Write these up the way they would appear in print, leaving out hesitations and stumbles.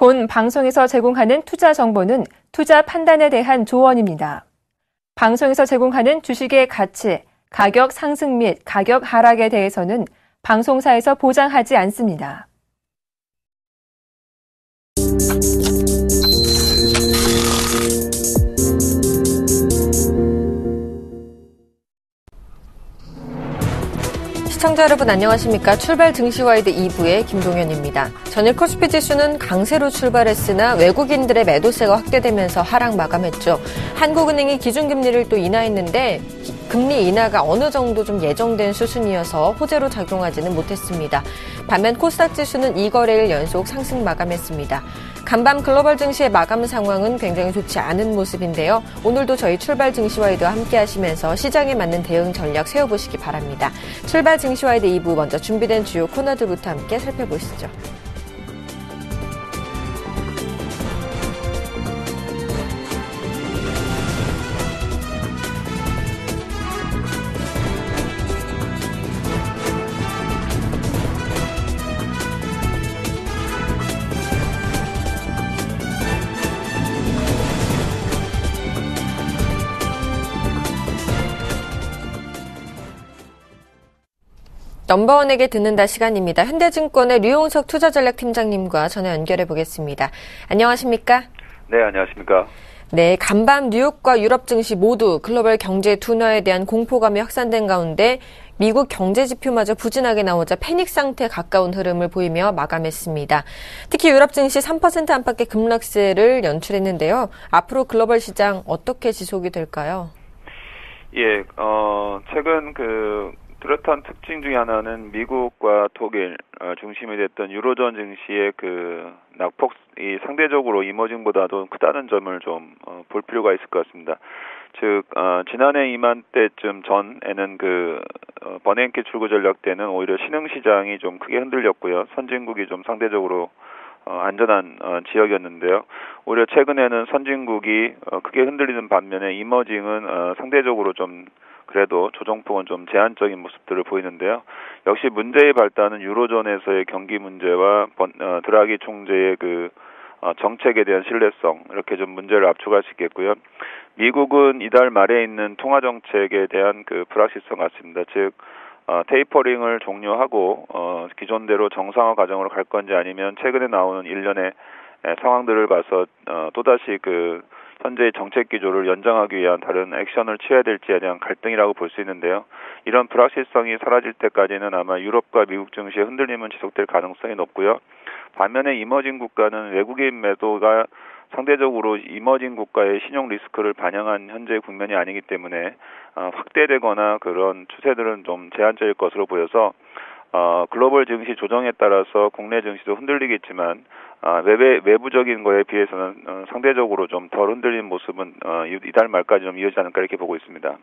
본 방송에서 제공하는 투자 정보는 투자 판단에 대한 조언입니다. 방송에서 제공하는 주식의 가치, 가격 상승 및 가격 하락에 대해서는 방송사에서 보장하지 않습니다. 시청자 여러분 안녕하십니까? 출발 증시와이드 2부의 김동현입니다. 전일 코스피 지수는 강세로 출발했으나 외국인들의 매도세가 확대되면서 하락 마감했죠. 한국은행이 기준금리를 또 인하했는데 금리 인하가 어느 정도 좀 예정된 수준이어서 호재로 작용하지는 못했습니다. 반면 코스닥 지수는 2거래일 연속 상승 마감했습니다. 간밤 글로벌 증시의 마감 상황은 굉장히 좋지 않은 모습인데요. 오늘도 저희 출발 증시와이드와 함께 하시면서 시장에 맞는 대응 전략 세워보시기 바랍니다. 출발 증시와이드 2부 먼저 준비된 주요 코너들부터 함께 살펴보시죠. 넘버원에게 듣는다 시간입니다. 현대증권의 류용석 투자전략팀장님과 전화 연결해 보겠습니다. 안녕하십니까? 네, 안녕하십니까? 네, 간밤 뉴욕과 유럽 증시 모두 글로벌 경제 둔화에 대한 공포감이 확산된 가운데 미국 경제 지표마저 부진하게 나오자 패닉 상태에 가까운 흐름을 보이며 마감했습니다. 특히 유럽 증시 3% 안팎의 급락세를 연출했는데요. 앞으로 글로벌 시장 어떻게 지속이 될까요? 예, 최근 뚜렷한 특징 중에 하나는 미국과 독일 중심이 됐던 유로존 증시의 낙폭이 상대적으로 이머징보다도 크다는 점을 좀 볼 필요가 있을 것 같습니다. 즉 지난해 이맘때쯤 전에는 버냉키 출구 전략 때는 오히려 신흥 시장이 좀 크게 흔들렸고요. 선진국이 좀 상대적으로 안전한 지역이었는데요. 오히려 최근에는 선진국이 크게 흔들리는 반면에 이머징은 상대적으로 좀 그래도 조정폭은 좀 제한적인 모습들을 보이는데요. 역시 문제의 발단은 유로존에서의 경기 문제와 드라기 총재의 정책에 대한 신뢰성, 이렇게 좀 문제를 압축할 수 있겠고요. 미국은 이달 말에 있는 통화 정책에 대한 불확실성 같습니다. 즉 테이퍼링을 종료하고 기존대로 정상화 과정으로 갈 건지 아니면 최근에 나오는 일련의 상황들을 봐서 또다시 현재의 정책 기조를 연장하기 위한 다른 액션을 취해야 될지에 대한 갈등이라고 볼 수 있는데요. 이런 불확실성이 사라질 때까지는 아마 유럽과 미국 증시의 흔들림은 지속될 가능성이 높고요. 반면에 이머징 국가는 외국인 매도가 상대적으로 이머징 국가의 신용 리스크를 반영한 현재 국면이 아니기 때문에 확대되거나 그런 추세들은 좀 제한적일 것으로 보여서 글로벌 증시 조정에 따라서 국내 증시도 흔들리겠지만 외부적인 거에 비해서는 상대적으로 좀 덜 흔들린 모습은 이달 말까지 좀 이어지지 않을까 이렇게 보고 있습니다.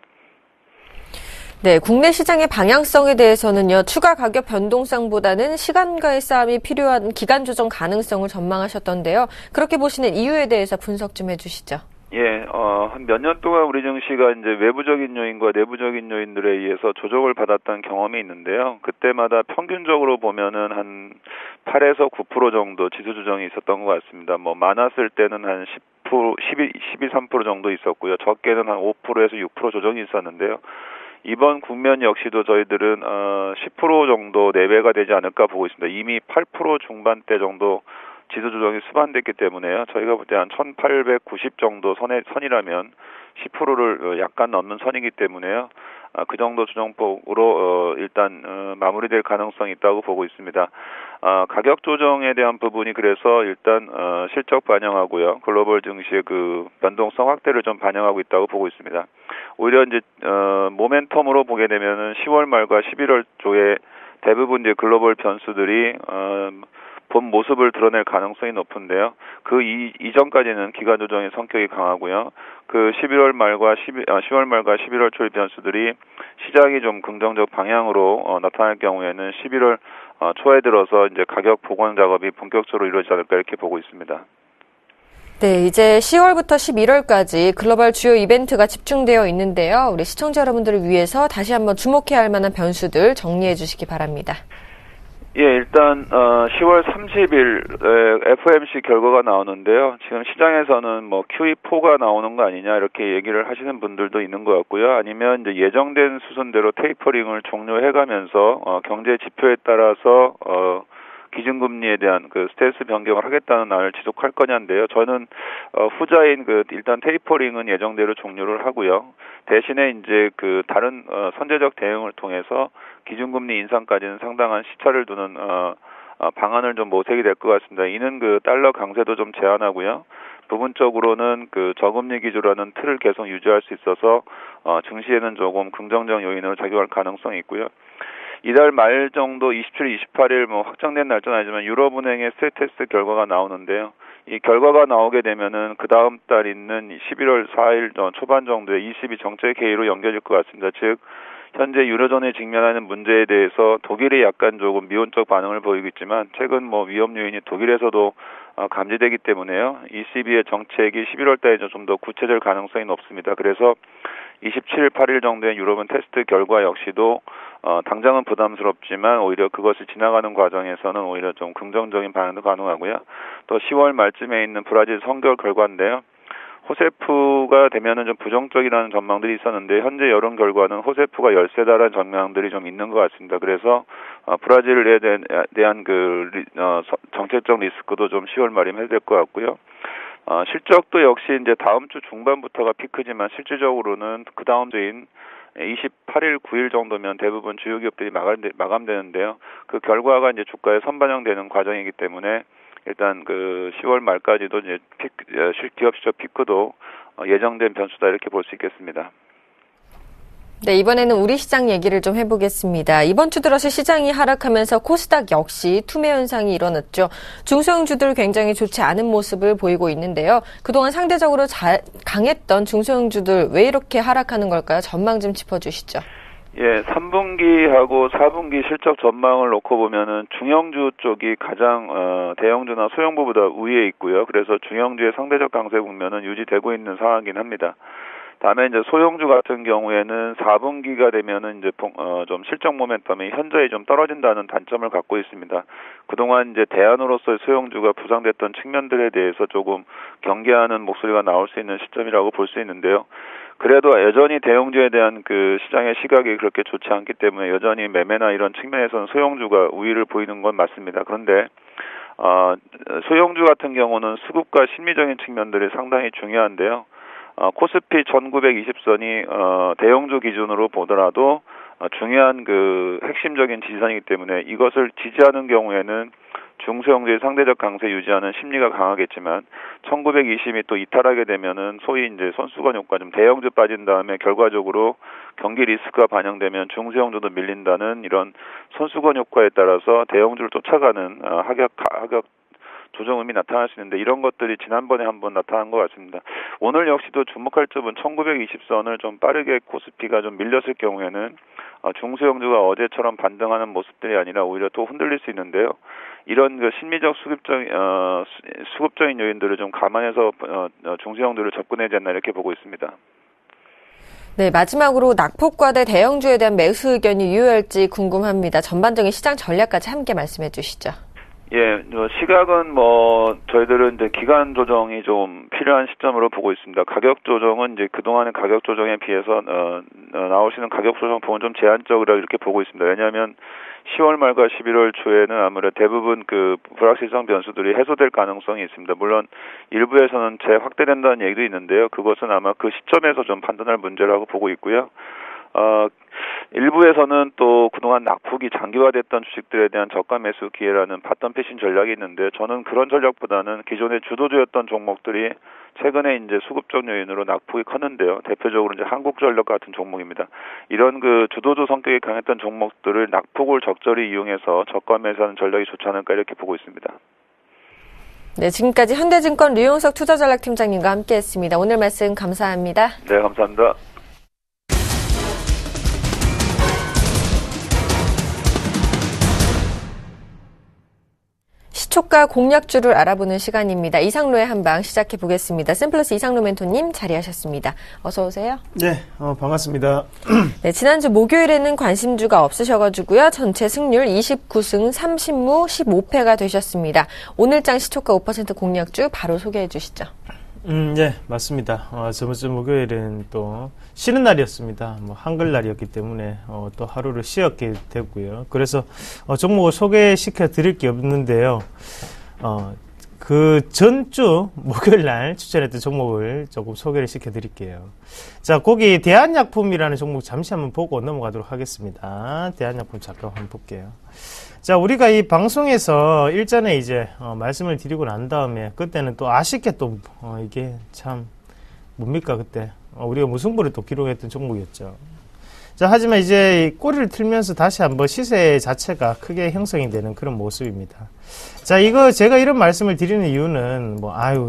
네, 국내 시장의 방향성에 대해서는요, 추가 가격 변동성보다는 시간과의 싸움이 필요한 기간 조정 가능성을 전망하셨던데요. 그렇게 보시는 이유에 대해서 분석 좀 해주시죠. 예, 한 몇 년 동안 우리 증시가 이제 외부적인 요인과 내부적인 요인들에 의해서 조정을 받았던 경험이 있는데요. 그때마다 평균적으로 보면은 한 8에서 9% 정도 지수 조정이 있었던 것 같습니다. 많았을 때는 한 12, 13% 정도 있었고요. 적게는 한 5%에서 6% 조정이 있었는데요. 이번 국면 역시도 저희들은 10% 정도 내외가 되지 않을까 보고 있습니다. 이미 8% 중반대 정도 지수 조정이 수반됐기 때문에요. 저희가 볼 때 한 1890 정도 선이라면 10%를 약간 넘는 선이기 때문에요. 그 정도 조정폭으로 일단 마무리될 가능성이 있다고 보고 있습니다. 가격 조정에 대한 부분이 그래서 일단 실적 반영하고요. 글로벌 증시의 변동성 확대를 좀 반영하고 있다고 보고 있습니다. 오히려 이제 모멘텀으로 보게 되면은 10월 말과 11월 초에 대부분 이제 글로벌 변수들이 본 모습을 드러낼 가능성이 높은데요. 이전까지는 기간 조정의 성격이 강하고요. 10월 말과 11월 초의 변수들이 시장이 좀 긍정적 방향으로 나타날 경우에는 11월 초에 들어서 이제 가격 복원 작업이 본격적으로 이루어지지 않을까 이렇게 보고 있습니다. 네, 이제 10월부터 11월까지 글로벌 주요 이벤트가 집중되어 있는데요. 우리 시청자 여러분들을 위해서 다시 한번 주목해야 할 만한 변수들 정리해 주시기 바랍니다. 예, 일단 10월 30일 FOMC 결과가 나오는데요. 지금 시장에서는 뭐 QE4가 나오는 거 아니냐 이렇게 얘기를 하시는 분들도 있는 것 같고요. 아니면 이제 예정된 수순대로 테이퍼링을 종료해가면서 경제 지표에 따라서 기준금리에 대한 그 스탠스 변경을 하겠다는 날을 지속할 거냐인데요. 저는 후자인 일단 테이퍼링은 예정대로 종료를 하고요. 대신에 이제 다른 선제적 대응을 통해서 기준금리 인상까지는 상당한 시차를 두는 방안을 좀 모색이 될 것 같습니다. 이는 달러 강세도 좀 제한하고요. 부분적으로는 저금리 기조라는 틀을 계속 유지할 수 있어서 증시에는 조금 긍정적 요인으로 작용할 가능성이 있고요. 이달 말 정도 27일, 28일 확정된 날짜는 아니지만 유럽은행의 스트레스 결과가 나오는데요. 이 결과가 나오게 되면은 그 다음 달 있는 11월 4일 초반 정도에 ECB 정책 회의로 연결될 것 같습니다. 즉 현재 유로존이 직면하는 문제에 대해서 독일이 약간 조금 미온적 반응을 보이고 있지만 최근 위험 요인이 독일에서도 감지되기 때문에요. ECB의 정책이 11월 달에 좀 더 구체적일 가능성이 높습니다. 그래서 27일, 8일 정도의 유럽은 테스트 결과 역시도 당장은 부담스럽지만 오히려 그것을 지나가는 과정에서는 오히려 좀 긍정적인 반응도 가능하고요. 또 10월 말쯤에 있는 브라질 선거 결과인데요. 호세프가 되면은 좀 부정적이라는 전망들이 있었는데 현재 여론 결과는 호세프가 열세다라는 전망들이 좀 있는 것 같습니다. 그래서 브라질에 대한 정책적 리스크도 좀 10월 말이면 해야 될 것 같고요. 실적도 역시 이제 다음 주 중반부터가 피크지만 실질적으로는 그 다음 주인 28일, 9일 정도면 대부분 주요 기업들이 마감되는데요. 그 결과가 이제 주가에 선반영되는 과정이기 때문에 일단 10월 말까지도 이제 기업 실적 피크도 예정된 변수다 이렇게 볼 수 있겠습니다. 네, 이번에는 우리 시장 얘기를 좀 해보겠습니다. 이번 주 들어서 시장이 하락하면서 코스닥 역시 투매 현상이 일어났죠. 중소형주들 굉장히 좋지 않은 모습을 보이고 있는데요. 그동안 상대적으로 강했던 중소형주들 왜 이렇게 하락하는 걸까요? 전망 좀 짚어주시죠. 예, 3분기하고 4분기 실적 전망을 놓고 보면은 중형주 쪽이 가장 대형주나 소형주보다 우위에 있고요. 그래서 중형주의 상대적 강세 국면은 유지되고 있는 상황이긴 합니다. 다음에 이제 소형주 같은 경우에는 4분기가 되면은 이제 좀 실적 모멘텀이 현저히 좀 떨어진다는 단점을 갖고 있습니다. 그동안 이제 대안으로서의 소형주가 부상됐던 측면들에 대해서 조금 경계하는 목소리가 나올 수 있는 시점이라고 볼 수 있는데요. 그래도 여전히 대형주에 대한 시장의 시각이 그렇게 좋지 않기 때문에 여전히 매매나 이런 측면에서는 소형주가 우위를 보이는 건 맞습니다. 그런데 소형주 같은 경우는 수급과 심리적인 측면들이 상당히 중요한데요. 코스피 1920선이 대형주 기준으로 보더라도 중요한 핵심적인 지지선이기 때문에 이것을 지지하는 경우에는 중소형주의 상대적 강세 유지하는 심리가 강하겠지만 1920이 또 이탈하게 되면은 소위 이제 손수건 효과 좀 대형주 빠진 다음에 결과적으로 경기 리스크가 반영되면 중소형주도 밀린다는 이런 손수건 효과에 따라서 대형주를 쫓아가는 하격 조정음이 나타날 수 있는데 이런 것들이 지난번에 한번 나타난 것 같습니다. 오늘 역시도 주목할 점은 1920선을 좀 빠르게 코스피가 좀 밀렸을 경우에는 중소형주가 어제처럼 반등하는 모습들이 아니라 오히려 또 흔들릴 수 있는데요. 이런 심리적 수급적인 요인들을 좀 감안해서 중소형주를 접근하지 않나 이렇게 보고 있습니다. 네, 마지막으로 낙폭과대 대형주에 대한 매수 의견이 유효할지 궁금합니다. 전반적인 시장 전략까지 함께 말씀해 주시죠. 예, 시각은 저희들은 이제 기간 조정이 좀 필요한 시점으로 보고 있습니다. 가격 조정은 이제 그동안의 가격 조정에 비해서, 나오시는 가격 조정 부분 좀 제한적이라 이렇게 보고 있습니다. 왜냐하면 10월 말과 11월 초에는 아무래도 대부분 불확실성 변수들이 해소될 가능성이 있습니다. 물론 일부에서는 재확대된다는 얘기도 있는데요. 그것은 아마 그 시점에서 좀 판단할 문제라고 보고 있고요. 일부에서는 또 그동안 낙폭이 장기화됐던 주식들에 대한 저가 매수 기회라는 바텀 패싱 전략이 있는데 저는 그런 전략보다는 기존의 주도주였던 종목들이 최근에 이제 수급적 요인으로 낙폭이 컸는데요. 대표적으로 이제 한국전력 같은 종목입니다. 이런 주도주 성격이 강했던 종목들을 낙폭을 적절히 이용해서 저가 매수하는 전략이 좋지 않을까 이렇게 보고 있습니다. 네, 지금까지 현대증권 류용석 투자전략팀장님과 함께했습니다. 오늘 말씀 감사합니다. 네, 감사합니다. 시초가 공략주를 알아보는 시간입니다. 이상로의 한방 시작해 보겠습니다. 샘플러스 이상로 멘토님 자리하셨습니다. 어서 오세요. 네, 반갑습니다. 네, 지난주 목요일에는 관심주가 없으셔가지고요. 전체 승률 29승 30무 15패가 되셨습니다. 오늘장 시초가 5% 공략주 바로 소개해 주시죠. 네, 맞습니다. 저번 주 목요일은 또 쉬는 날이었습니다. 한글날이었기 때문에 또 하루를 쉬었게 됐고요. 그래서 종목을 소개시켜 드릴 게 없는데요. 그 전주 목요일 날 추천했던 종목을 조금 소개를 시켜 드릴게요. 자, 거기 대한약품이라는 종목 잠시 한번 보고 넘어가도록 하겠습니다. 대한약품 잠깐 한번 볼게요. 자, 우리가 이 방송에서 일전에 이제 말씀을 드리고 난 다음에 그때는 또 아쉽게 또 이게 참 뭡니까 그때 우리가 무승부를 또 기록했던 종목이었죠. 자, 하지만 이제 이 꼬리를 틀면서 다시 한번 시세 자체가 크게 형성이 되는 그런 모습입니다. 자, 이거 제가 이런 말씀을 드리는 이유는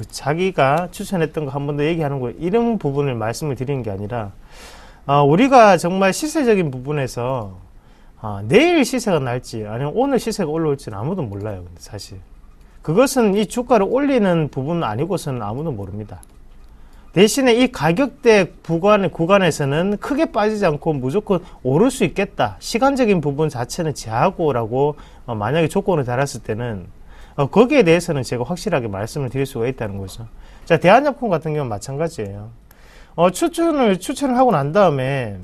자기가 추천했던 거 한 번 더 얘기하는 거 이런 부분을 말씀을 드리는 게 아니라 우리가 정말 시세적인 부분에서 내일 시세가 날지 아니면 오늘 시세가 올라올지는 아무도 몰라요. 근데 사실 그것은 이 주가를 올리는 부분은 아니고서는 아무도 모릅니다. 대신에 이 가격대 구간에서는 크게 빠지지 않고 무조건 오를 수 있겠다. 시간적인 부분 자체는 제하고라고 만약에 조건을 달았을 때는 거기에 대해서는 제가 확실하게 말씀을 드릴 수가 있다는 거죠. 자, 대한약품 같은 경우는 마찬가지예요. 추천을 하고 난 다음에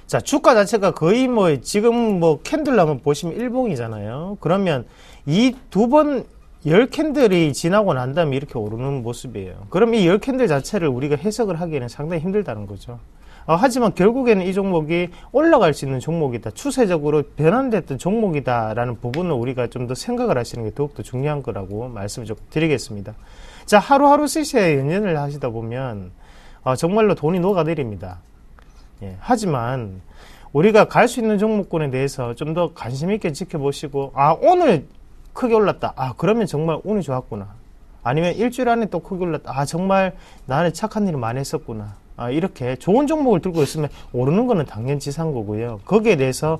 자, 주가 자체가 거의 지금 캔들 한번 보시면 일봉이잖아요. 그러면 이 두 번 10캔들이 지나고 난 다음에 이렇게 오르는 모습이에요. 그럼 이 10캔들 자체를 우리가 해석을 하기에는 상당히 힘들다는 거죠. 하지만 결국에는 이 종목이 올라갈 수 있는 종목이다. 추세적으로 변환됐던 종목이다라는 부분을 우리가 좀 더 생각을 하시는 게 더욱더 중요한 거라고 말씀을 좀 드리겠습니다. 자, 하루하루 시세에 연연을 하시다 보면 정말로 돈이 녹아내립니다. 예, 하지만 우리가 갈 수 있는 종목군에 대해서 좀 더 관심 있게 지켜보시고 오늘 크게 올랐다. 그러면 정말 운이 좋았구나. 아니면 일주일 안에 또 크게 올랐다. 정말 나는 착한 일을 많이 했었구나. 이렇게 좋은 종목을 들고 있으면 오르는 거는 당연지사인 거고요. 거기에 대해서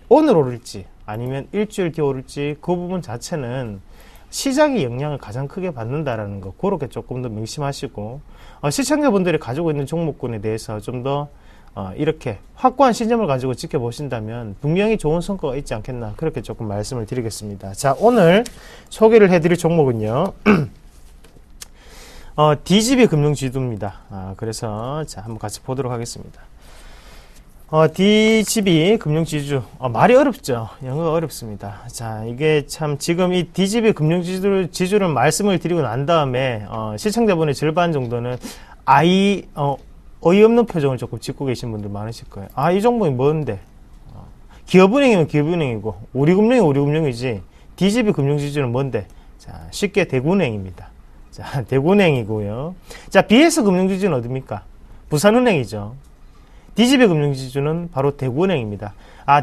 오늘 오를지 아니면 일주일 뒤에 오를지 그 부분 자체는 시장의 영향을 가장 크게 받는다라는 거 그렇게 조금 더 명심하시고 시청자분들이 가지고 있는 종목군에 대해서 좀 더 이렇게 확고한 신념을 가지고 지켜보신다면 분명히 좋은 성과가 있지 않겠나 그렇게 조금 말씀을 드리겠습니다. 자, 오늘 소개를 해드릴 종목은요. DGB 금융지주입니다. 그래서 자, 한번 같이 보도록 하겠습니다. DGB 금융지주 말이 어렵죠. 영어가 어렵습니다. 자, 이게 참 지금 이 DGB 금융지주를 말씀을 드리고 난 다음에 시청자분의 절반 정도는 어이없는 표정을 조금 짓고 계신 분들 많으실 거예요. 이 종목이 뭔데? 기업은행이면 기업은행이고 우리금융이 우리금융이지 DGB 금융지주는 뭔데? 자, 쉽게 대구은행입니다. 자, 대구은행이고요. 자, BS 금융지주는 어디입니까? 부산은행이죠. DGB 금융지주는 바로 대구은행입니다.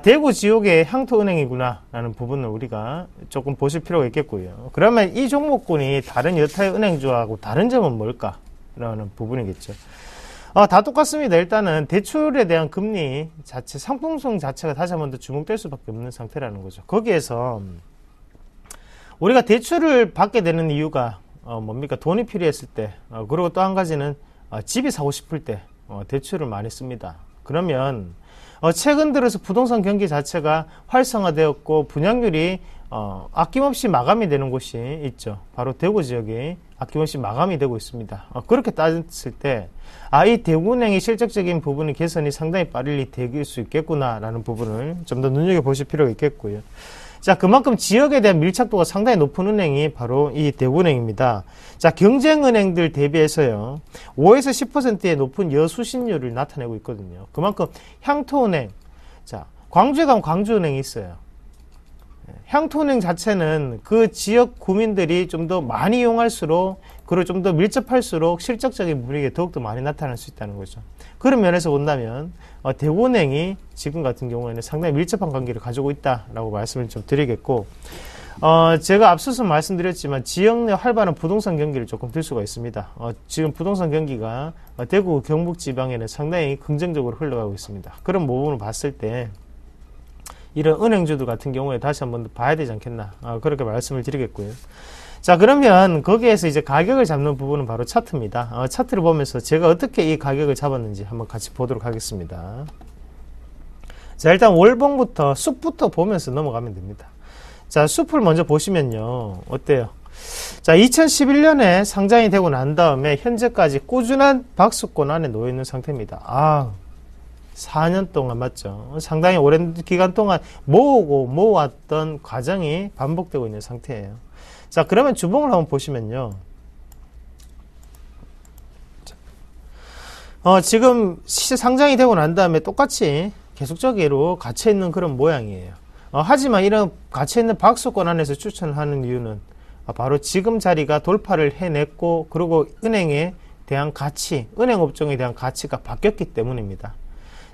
대구 지역의 향토은행이구나 라는 부분을 우리가 조금 보실 필요가 있겠고요. 그러면 이 종목군이 다른 여타의 은행주하고 다른 점은 뭘까? 라는 부분이겠죠. 다 똑같습니다. 일단은 대출에 대한 금리 자체, 상품성 자체가 다시 한 번 더 주목될 수밖에 없는 상태라는 거죠. 거기에서 우리가 대출을 받게 되는 이유가 뭡니까? 돈이 필요했을 때, 그리고 또 한 가지는 집이 사고 싶을 때 대출을 많이 씁니다. 그러면 최근 들어서 부동산 경기 자체가 활성화되었고 분양률이 아낌없이 마감이 되는 곳이 있죠. 바로 대구 지역이 아낌없이 마감이 되고 있습니다. 그렇게 따졌을 때 이 대구은행의 실적적인 부분의 개선이 상당히 빨리 될 수 있겠구나라는 부분을 좀 더 눈여겨보실 필요가 있겠고요. 자, 그만큼 지역에 대한 밀착도가 상당히 높은 은행이 바로 이 대구은행입니다. 자, 경쟁은행들 대비해서요, 5에서 10%의 높은 여수신율을 나타내고 있거든요. 그만큼 향토은행, 자, 광주에 가면 광주은행이 있어요. 향토은행 자체는 그 지역 구민들이 좀 더 많이 이용할수록, 그리고 좀 더 밀접할수록 실적적인 분위기가 더욱더 많이 나타날 수 있다는 거죠. 그런 면에서 본다면 대구은행이 지금 같은 경우에는 상당히 밀접한 관계를 가지고 있다라고 말씀을 좀 드리겠고, 제가 앞서서 말씀드렸지만 지역 내 활발한 부동산 경기를 조금 들 수가 있습니다. 지금 부동산 경기가 대구 경북 지방에는 상당히 긍정적으로 흘러가고 있습니다. 그런 부분을 봤을 때 이런 은행주들 같은 경우에 다시 한번 봐야 되지 않겠나. 그렇게 말씀을 드리겠고요. 자, 그러면 거기에서 이제 가격을 잡는 부분은 바로 차트입니다. 차트를 보면서 제가 어떻게 이 가격을 잡았는지 한번 같이 보도록 하겠습니다. 자, 일단 월봉부터 숲부터 보면서 넘어가면 됩니다. 자, 숲을 먼저 보시면요. 어때요? 자, 2011년에 상장이 되고 난 다음에 현재까지 꾸준한 박스권 안에 놓여 있는 상태입니다. 4년 동안 맞죠? 상당히 오랜 기간 동안 모아왔던 과정이 반복되고 있는 상태예요. 자, 그러면 주봉을 한번 보시면요. 지금 상장이 되고 난 다음에 똑같이 계속적으로 갇혀있는 그런 모양이에요. 하지만 이런 갇혀있는 박스권 안에서 추천하는 이유는 바로 지금 자리가 돌파를 해냈고, 그리고 은행에 대한 가치, 은행 업종에 대한 가치가 바뀌었기 때문입니다.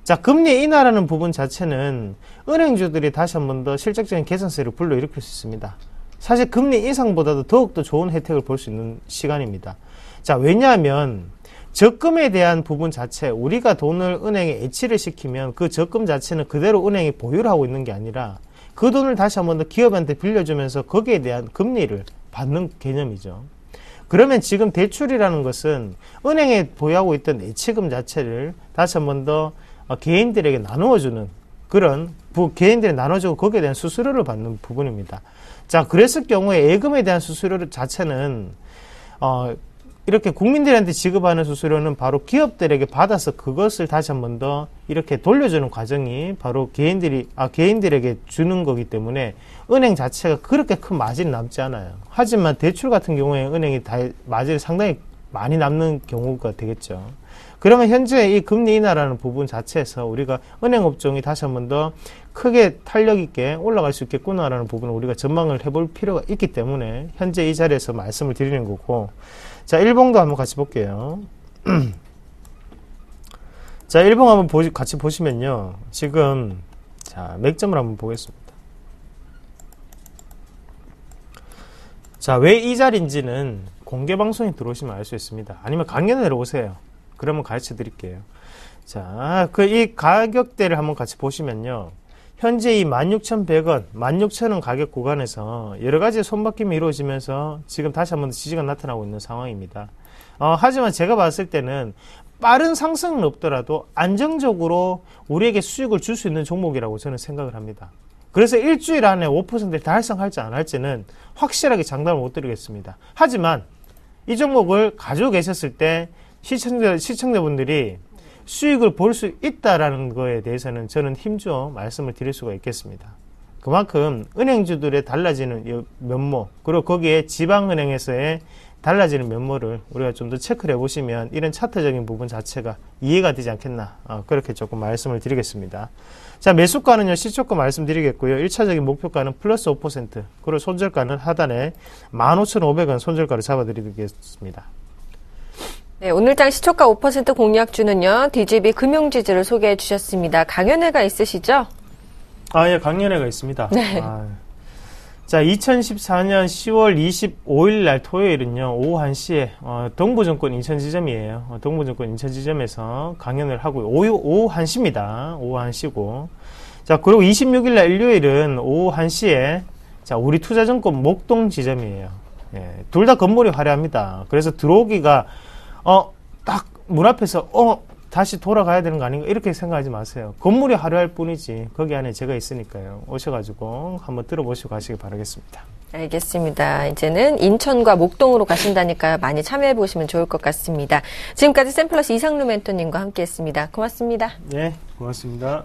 자, 금리 인하라는 부분 자체는 은행주들이 다시 한 번 더 실질적인 개선세를 불러일으킬 수 있습니다. 사실 금리 인상보다도 더욱더 좋은 혜택을 볼 수 있는 시간입니다. 자, 왜냐하면 적금에 대한 부분 자체, 우리가 돈을 은행에 애치를 시키면 그 적금 자체는 그대로 은행이 보유를 하고 있는 게 아니라 그 돈을 다시 한 번 더 기업한테 빌려주면서 거기에 대한 금리를 받는 개념이죠. 그러면 지금 대출이라는 것은 은행에 보유하고 있던 애치금 자체를 다시 한 번 더 개인들에게 나누어주는 그런 개인들이 나눠주고 거기에 대한 수수료를 받는 부분입니다. 자, 그랬을 경우에 예금에 대한 수수료 자체는 이렇게 국민들한테 지급하는 수수료는 바로 기업들에게 받아서 그것을 다시 한 번 더 이렇게 돌려주는 과정이 바로 개인들에게 주는 거기 때문에 은행 자체가 그렇게 큰 마진이 남지 않아요. 하지만 대출 같은 경우에 은행이 마진이 상당히 많이 남는 경우가 되겠죠. 그러면 현재 이 금리 인하라는 부분 자체에서 우리가 은행 업종이 다시 한 번 더 크게 탄력 있게 올라갈 수 있겠구나라는 부분을 우리가 전망을 해볼 필요가 있기 때문에 현재 이 자리에서 말씀을 드리는 거고, 자, 일봉도 한번 같이 볼게요. 자, 일봉 한번 같이 보시면요. 지금, 자, 맥점을 한번 보겠습니다. 자, 왜 이 자리인지는 공개 방송에 들어오시면 알 수 있습니다. 아니면 강연에 들어오세요. 그러면 가르쳐 드릴게요. 자, 이 가격대를 한번 같이 보시면요. 현재 이 16,100원, 16,000원 가격 구간에서 여러 가지 손바뀜이 이루어지면서 지금 다시 한번 지지가 나타나고 있는 상황입니다. 하지만 제가 봤을 때는 빠른 상승은 없더라도 안정적으로 우리에게 수익을 줄 수 있는 종목이라고 저는 생각을 합니다. 그래서 일주일 안에 5%를 달성할지 안 할지는 확실하게 장담을 못 드리겠습니다. 하지만 이 종목을 가지고 계셨을 때 시청자분들이 수익을 볼 수 있다라는 거에 대해서는 저는 힘주어 말씀을 드릴 수가 있겠습니다. 그만큼 은행주들의 달라지는 면모, 그리고 거기에 지방은행에서의 달라지는 면모를 우리가 좀 더 체크를 해보시면 이런 차트적인 부분 자체가 이해가 되지 않겠나, 그렇게 조금 말씀을 드리겠습니다. 자, 매수가는요, 시초가 말씀드리겠고요. 1차적인 목표가는 플러스 5%, 그리고 손절가는 하단에 15,500원 손절가를 잡아드리겠습니다. 네, 오늘장 시초가 5% 공략주는요, DGB 금융지주를 소개해 주셨습니다. 강연회가 있으시죠? 예, 강연회가 있습니다. 네. 자, 2014년 10월 25일 날 토요일은요, 오후 1시에, 동부증권 인천지점이에요. 동부증권 인천지점에서 강연을 하고요. 오후 1시입니다. 오후 1시고. 자, 그리고 26일 날 일요일은 오후 1시에, 자, 우리 투자증권 목동 지점이에요. 예, 둘 다 건물이 화려합니다. 그래서 들어오기가, 딱 문 앞에서, 다시 돌아가야 되는 거 아닌가 이렇게 생각하지 마세요. 건물이 화려할 뿐이지 거기 안에 제가 있으니까요. 오셔가지고 한번 들어보시고 가시기 바라겠습니다. 알겠습니다. 이제는 인천과 목동으로 가신다니까요. 많이 참여해 보시면 좋을 것 같습니다. 지금까지 샘플러스 이상루 멘토님과 함께했습니다. 고맙습니다. 네, 고맙습니다.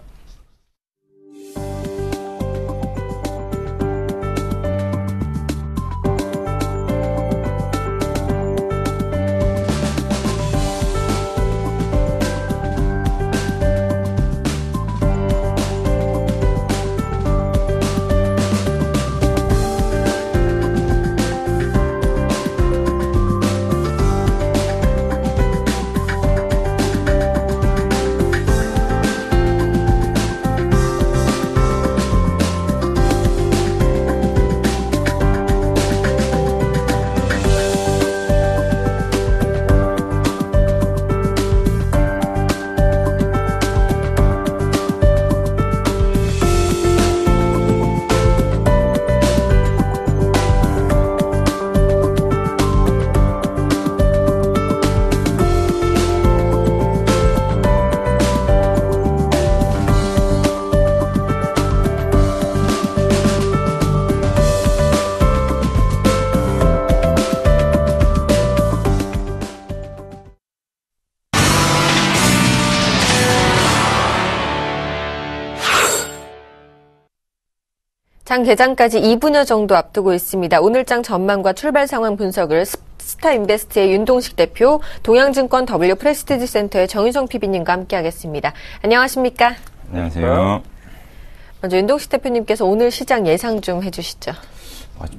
장 개장까지 2분여 정도 앞두고 있습니다. 오늘장 전망과 출발 상황 분석을 스타인베스트의 윤동식 대표, 동양증권 W 프레스티지 센터의 정유성 PB님과 함께하겠습니다. 안녕하십니까? 안녕하세요. 먼저 윤동식 대표님께서 오늘 시장 예상 좀 해주시죠.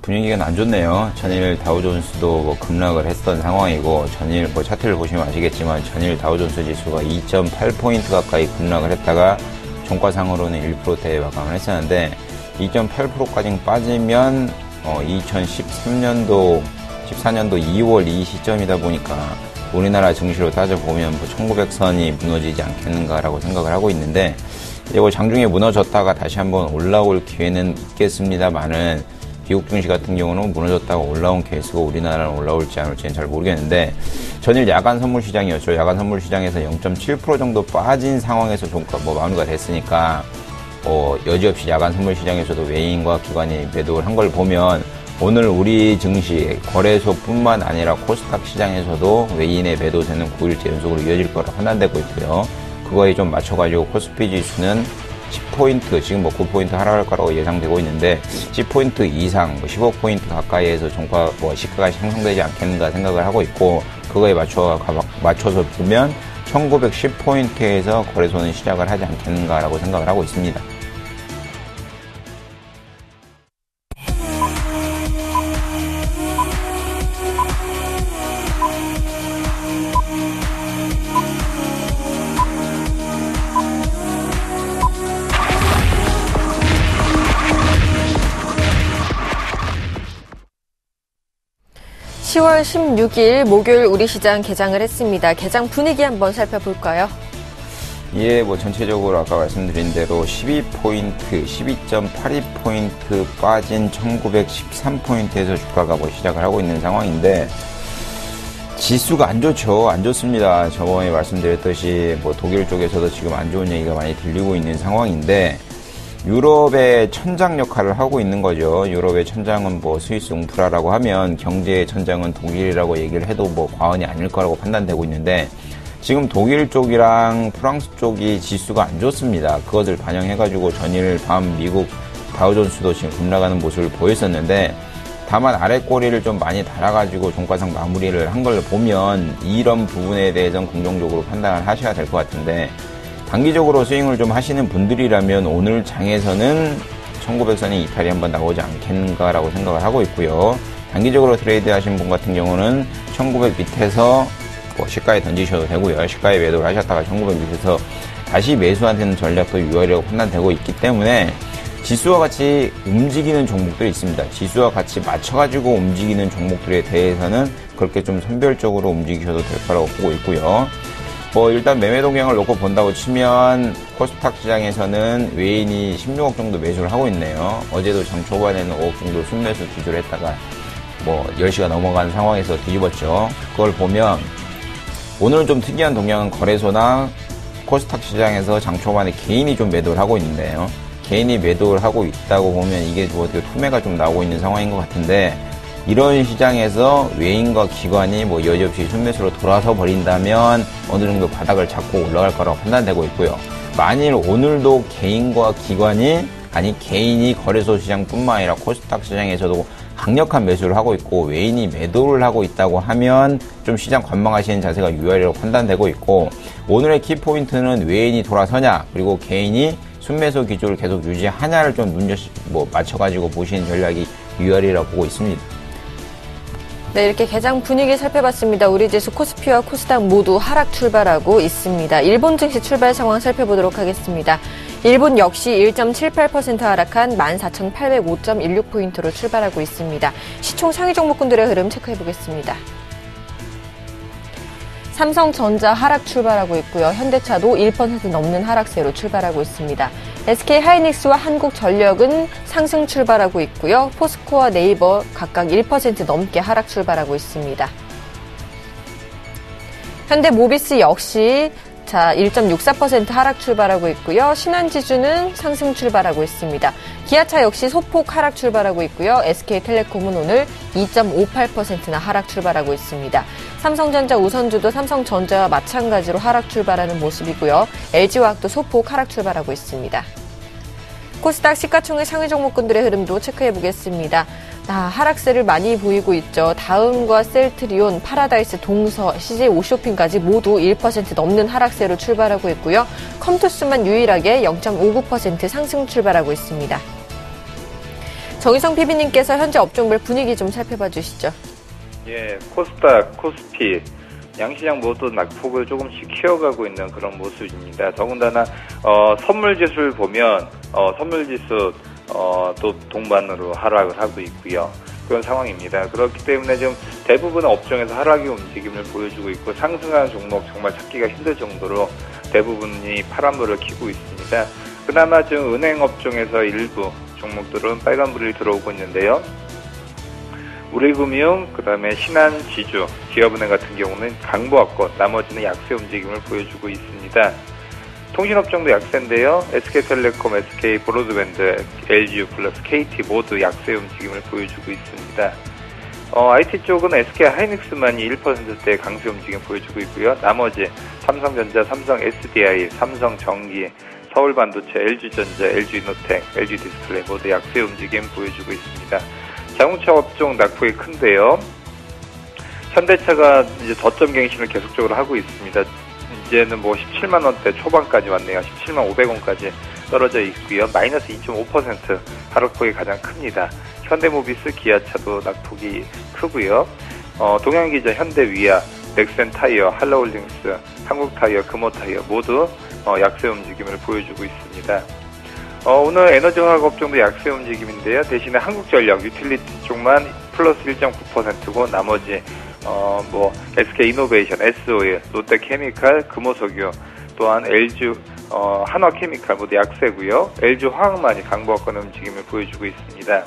분위기가 안 좋네요. 전일 다우존스도 급락을 했던 상황이고, 전일 차트를 보시면 아시겠지만 전일 다우존스 지수가 2.8포인트 가까이 급락을 했다가 종가상으로는 1%대 마감을 했었는데, 2.8%까지 빠지면 2013년도 14년도 2월 이 시점이다 보니까 우리나라 증시로 따져보면 1900선이 무너지지 않겠는가라고 생각을 하고 있는데, 이제 장중에 무너졌다가 다시 한번 올라올 기회는 있겠습니다만은, 미국 증시 같은 경우는 무너졌다가 올라온 케이스고 우리나라는 올라올지 안 올지는 잘 모르겠는데, 전일 야간 선물 시장이었죠. 야간 선물 시장에서 0.7% 정도 빠진 상황에서 종가 마무리가 됐으니까 여지없이 야간 선물 시장에서도 외인과 기관이 매도를 한 걸 보면 오늘 우리 증시 거래소뿐만 아니라 코스닥 시장에서도 외인의 매도세는 9일째 연속으로 이어질 거라 판단되고 있고요. 그거에 좀 맞춰가지고 코스피 지수는 10포인트, 지금 9포인트 하락할 거라고 예상되고 있는데, 10포인트 이상, 15포인트 가까이에서 종가, 시가가 형성되지 않겠는가 생각을 하고 있고, 그거에 맞춰서 보면 1910포인트에서 거래소는 시작을 하지 않겠는가라고 생각을 하고 있습니다. 10월 16일 목요일 우리 시장 개장을 했습니다. 개장 분위기 한번 살펴볼까요? 예, 전체적으로 아까 말씀드린 대로 12포인트, 12.82포인트 빠진 1913포인트에서 주가가 시작을 하고 있는 상황인데, 지수가 안 좋죠. 안 좋습니다. 저번에 말씀드렸듯이 독일 쪽에서도 지금 안 좋은 얘기가 많이 들리고 있는 상황인데, 유럽의 천장 역할을 하고 있는 거죠. 유럽의 천장은 스위스 웅프라라고 하면 경제의 천장은 독일이라고 얘기를 해도 과언이 아닐 거라고 판단되고 있는데, 지금 독일 쪽이랑 프랑스 쪽이 지수가 안 좋습니다. 그것을 반영해가지고 전일 밤 미국 다우존스도 지금 급락하는 모습을 보였었는데, 다만 아래 꼬리를 좀 많이 달아가지고 종가상 마무리를 한 걸 보면 이런 부분에 대해서는 긍정적으로 판단을 하셔야 될 것 같은데, 단기적으로 스윙을 좀 하시는 분들이라면 오늘 장에서는 1900선이 이탈이 한번 나오지 않겠는가라고 생각을 하고 있고요. 단기적으로 트레이드 하신 분 같은 경우는 1900 밑에서 시가에 던지셔도 되고요. 시가에 매도를 하셨다가 1900 밑에서 다시 매수하는 전략도 유효하다고 판단되고 있기 때문에 지수와 같이 움직이는 종목들이 있습니다. 지수와 같이 맞춰가지고 움직이는 종목들에 대해서는 그렇게 좀 선별적으로 움직이셔도 될 거라고 보고 있고요. 일단 매매 동향을 놓고 본다고 치면 코스닥 시장에서는 외인이 16억 정도 매수를 하고 있네요. 어제도 장 초반에는 5억 정도 순매수 기조를 했다가 10시가 넘어간 상황에서 뒤집었죠. 그걸 보면 오늘은 좀 특이한 동향은 거래소나 코스닥 시장에서 장 초반에 개인이 좀 매도를 하고 있는데요. 개인이 매도를 하고 있다고 보면 이게 투매가 좀 나오고 있는 상황인 것 같은데, 이런 시장에서 외인과 기관이 여지없이 순매수로 돌아서 버린다면 어느 정도 바닥을 잡고 올라갈 거라고 판단되고 있고요. 만일 오늘도 개인과 기관이, 개인이 거래소 시장뿐만 아니라 코스닥 시장에서도 강력한 매수를 하고 있고 외인이 매도를 하고 있다고 하면 좀 시장 관망하시는 자세가 유효하리라고 판단되고 있고, 오늘의 키포인트는 외인이 돌아서냐, 그리고 개인이 순매수 기조를 계속 유지하냐를 좀 맞춰가지고 보시는 전략이 유효하리라고 보고 있습니다. 네, 이렇게 개장 분위기 살펴봤습니다. 우리 지수 코스피와 코스닥 모두 하락 출발하고 있습니다. 일본 증시 출발 상황 살펴보도록 하겠습니다. 일본 역시 1.78% 하락한 14,805.16포인트로 출발하고 있습니다. 시총 상위 종목군들의 흐름 체크해보겠습니다. 삼성전자 하락 출발하고 있고요. 현대차도 1% 넘는 하락세로 출발하고 있습니다. SK하이닉스와 한국전력은 상승 출발하고 있고요. 포스코와 네이버 각각 1% 넘게 하락 출발하고 있습니다. 현대모비스 역시 1.64% 하락 출발하고 있고요. 신한지주는 상승 출발하고 있습니다. 기아차 역시 소폭 하락 출발하고 있고요. SK텔레콤은 오늘 2.58%나 하락 출발하고 있습니다. 삼성전자 우선주도 삼성전자와 마찬가지로 하락 출발하는 모습이고요. LG화학도 소폭 하락 출발하고 있습니다. 코스닥 시가총액 상위 종목군들의 흐름도 체크해 보겠습니다. 하락세를 많이 보이고 있죠. 다음과 셀트리온, 파라다이스, 동서, CJ 오쇼핑까지 모두 1% 넘는 하락세로 출발하고 있고요. 컴투스만 유일하게 0.59% 상승 출발하고 있습니다. 정희성 PB님께서 현재 업종별 분위기 좀 살펴봐 주시죠. 예, 코스닥, 코스피, 양시장 모두 낙폭을 조금씩 키워가고 있는 그런 모습입니다. 더군다나 선물지수를 보면 선물지수 또 동반으로 하락을 하고 있고요. 그런 상황입니다. 그렇기 때문에 지금 대부분의 업종에서 하락의 움직임을 보여주고 있고 상승하는 종목 정말 찾기가 힘들 정도로 대부분이 파란불을 켜고 있습니다. 그나마 지금 은행 업종에서 일부 종목들은 빨간불이 들어오고 있는데요. 우리금융, 그 다음에 신한지주, 기업은행 같은 경우는 강보합권, 나머지는 약세 움직임을 보여주고 있습니다. 통신업종도 약세인데요. SK텔레콤, SK브로드밴드, LG유플러스, KT 모두 약세 움직임을 보여주고 있습니다. IT 쪽은 SK하이닉스만이 1%대 강세 움직임 보여주고 있고요. 나머지 삼성전자, 삼성 SDI, 삼성전기, 서울반도체, LG전자, LG이노텍, LG디스플레이 모두 약세 움직임 보여주고 있습니다. 자동차 업종 낙폭이 큰데요. 현대차가 이제 저점 갱신을 계속적으로 하고 있습니다. 이제는 17만 원대 초반까지 왔네요. 17만 500원까지 떨어져 있고요. 마이너스 2.5% 하락폭이 가장 큽니다. 현대모비스, 기아차도 낙폭이 크고요. 동양기자, 현대위아, 넥센타이어, 한라홀딩스, 한국타이어, 금호타이어 모두 약세 움직임을 보여주고 있습니다. 오늘 에너지화학 업종도 약세 움직임인데요. 대신에 한국전력, 유틸리티 쪽만 플러스 1.9%고 나머지 SK이노베이션, S오일, 롯데케미칼, 금호석유, 또한 LG 한화케미칼 모두 약세고요. LG화학만이 강보합권 움직임을 보여주고 있습니다.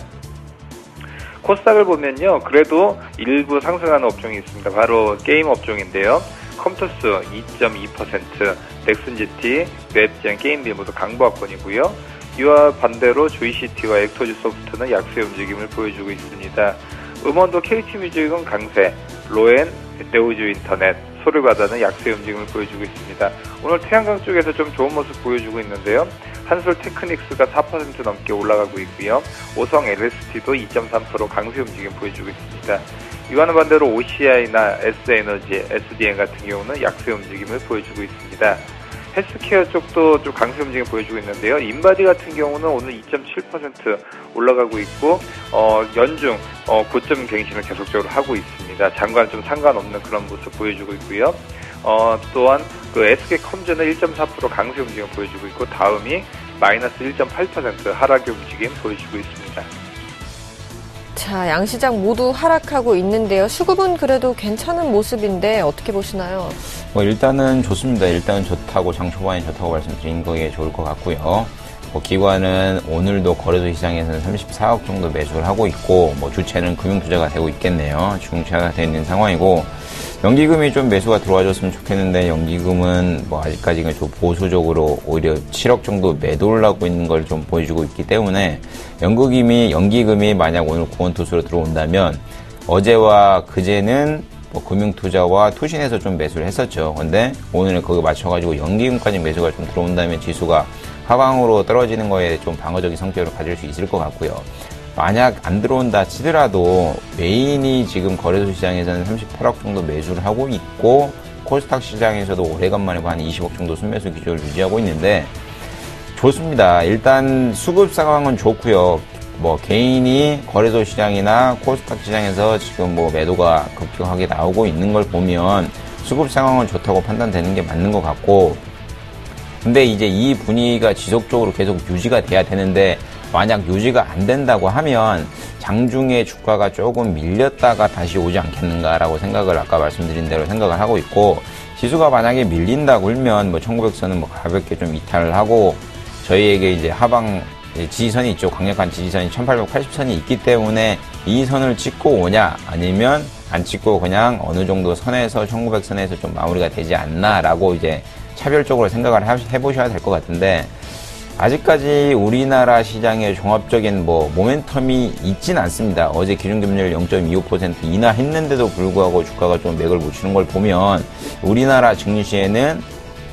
코스닥을 보면요. 그래도 일부 상승하는 업종이 있습니다. 바로 게임 업종인데요. 컴투스 2.2%, 넥슨GT, 웹젠, 게임비 모두 강보합권이고요. 이와 반대로 조이시티와 액터즈소프트는 약세 움직임을 보여주고 있습니다. 음원도 KT뮤직은 강세, 로엔, 네오즈인터넷, 소리바다는 약세 움직임을 보여주고 있습니다. 오늘 태양광 쪽에서 좀 좋은 모습 보여주고 있는데요. 한솔테크닉스가 4% 넘게 올라가고 있고요. 오성 LST도 2.3% 강세 움직임 보여주고 있습니다. 이와는 반대로 OCI나 S에너지, SDN 같은 경우는 약세 움직임을 보여주고 있습니다. 헬스케어 쪽도 좀 강세 움직임 보여주고 있는데요. 인바디 같은 경우는 오늘 2.7% 올라가고 있고 연중 고점 갱신을 계속적으로 하고 있습니다. 장관 좀 상관없는 그런 모습 보여주고 있고요. 또한 그 SK컴즈는 1.4% 강세 움직임 보여주고 있고 다음이 마이너스 1.8% 하락의 움직임 보여주고 있습니다. 자, 양시장 모두 하락하고 있는데요. 수급은 그래도 괜찮은 모습인데 어떻게 보시나요? 일단은 좋습니다. 일단은 좋다고 장 초반에 좋다고 말씀드린 거에 좋을 것 같고요. 기관은 오늘도 거래소 시장에서는 34억 정도 매수를 하고 있고 주체는 금융투자가 되고 있겠네요. 중차가 되어 있는 상황이고 연기금이 좀 매수가 들어와줬으면 좋겠는데 연기금은 아직까지는 좀 보수적으로 오히려 7억 정도 매도를 하고 있는 걸 좀 보여주고 있기 때문에 연기금이 만약 오늘 구원투수로 들어온다면 어제와 그제는 금융투자와 투신에서 좀 매수를 했었죠. 근데 오늘은 거기 맞춰가지고 연기금까지 매수가 좀 들어온다면 지수가 하방으로 떨어지는 거에 좀 방어적인 성격을 가질 수 있을 것 같고요. 만약 안 들어온다 치더라도 메인이 지금 거래소 시장에서는 38억 정도 매수를 하고 있고 코스닥 시장에서도 오래간만에 한 20억 정도 순매수 기조를 유지하고 있는데 좋습니다. 일단 수급 상황은 좋고요. 개인이 거래소 시장이나 코스닥 시장에서 지금 매도가 급격하게 나오고 있는 걸 보면 수급 상황은 좋다고 판단되는 게 맞는 것 같고 근데 이제 이 분위기가 지속적으로 계속 유지가 돼야 되는데 만약 유지가 안 된다고 하면 장중에 주가가 조금 밀렸다가 다시 오지 않겠는가라고 생각을 아까 말씀드린 대로 생각을 하고 있고 지수가 만약에 밀린다고 하면 1900선은 가볍게 좀 이탈을 하고 저희에게 이제 하방 지지선이 있죠. 강력한 지지선이 1880선이 있기 때문에 이 선을 찍고 오냐 아니면 안 찍고 그냥 어느 정도 선에서 1900선에서 좀 마무리가 되지 않나라고 이제 차별적으로 생각을 해보셔야 될 것 같은데 아직까지 우리나라 시장의 종합적인 모멘텀이 있진 않습니다. 어제 기준금리를 0.25% 인하했는데도 불구하고 주가가 좀 맥을 못 추는 걸 보면 우리나라 증시에는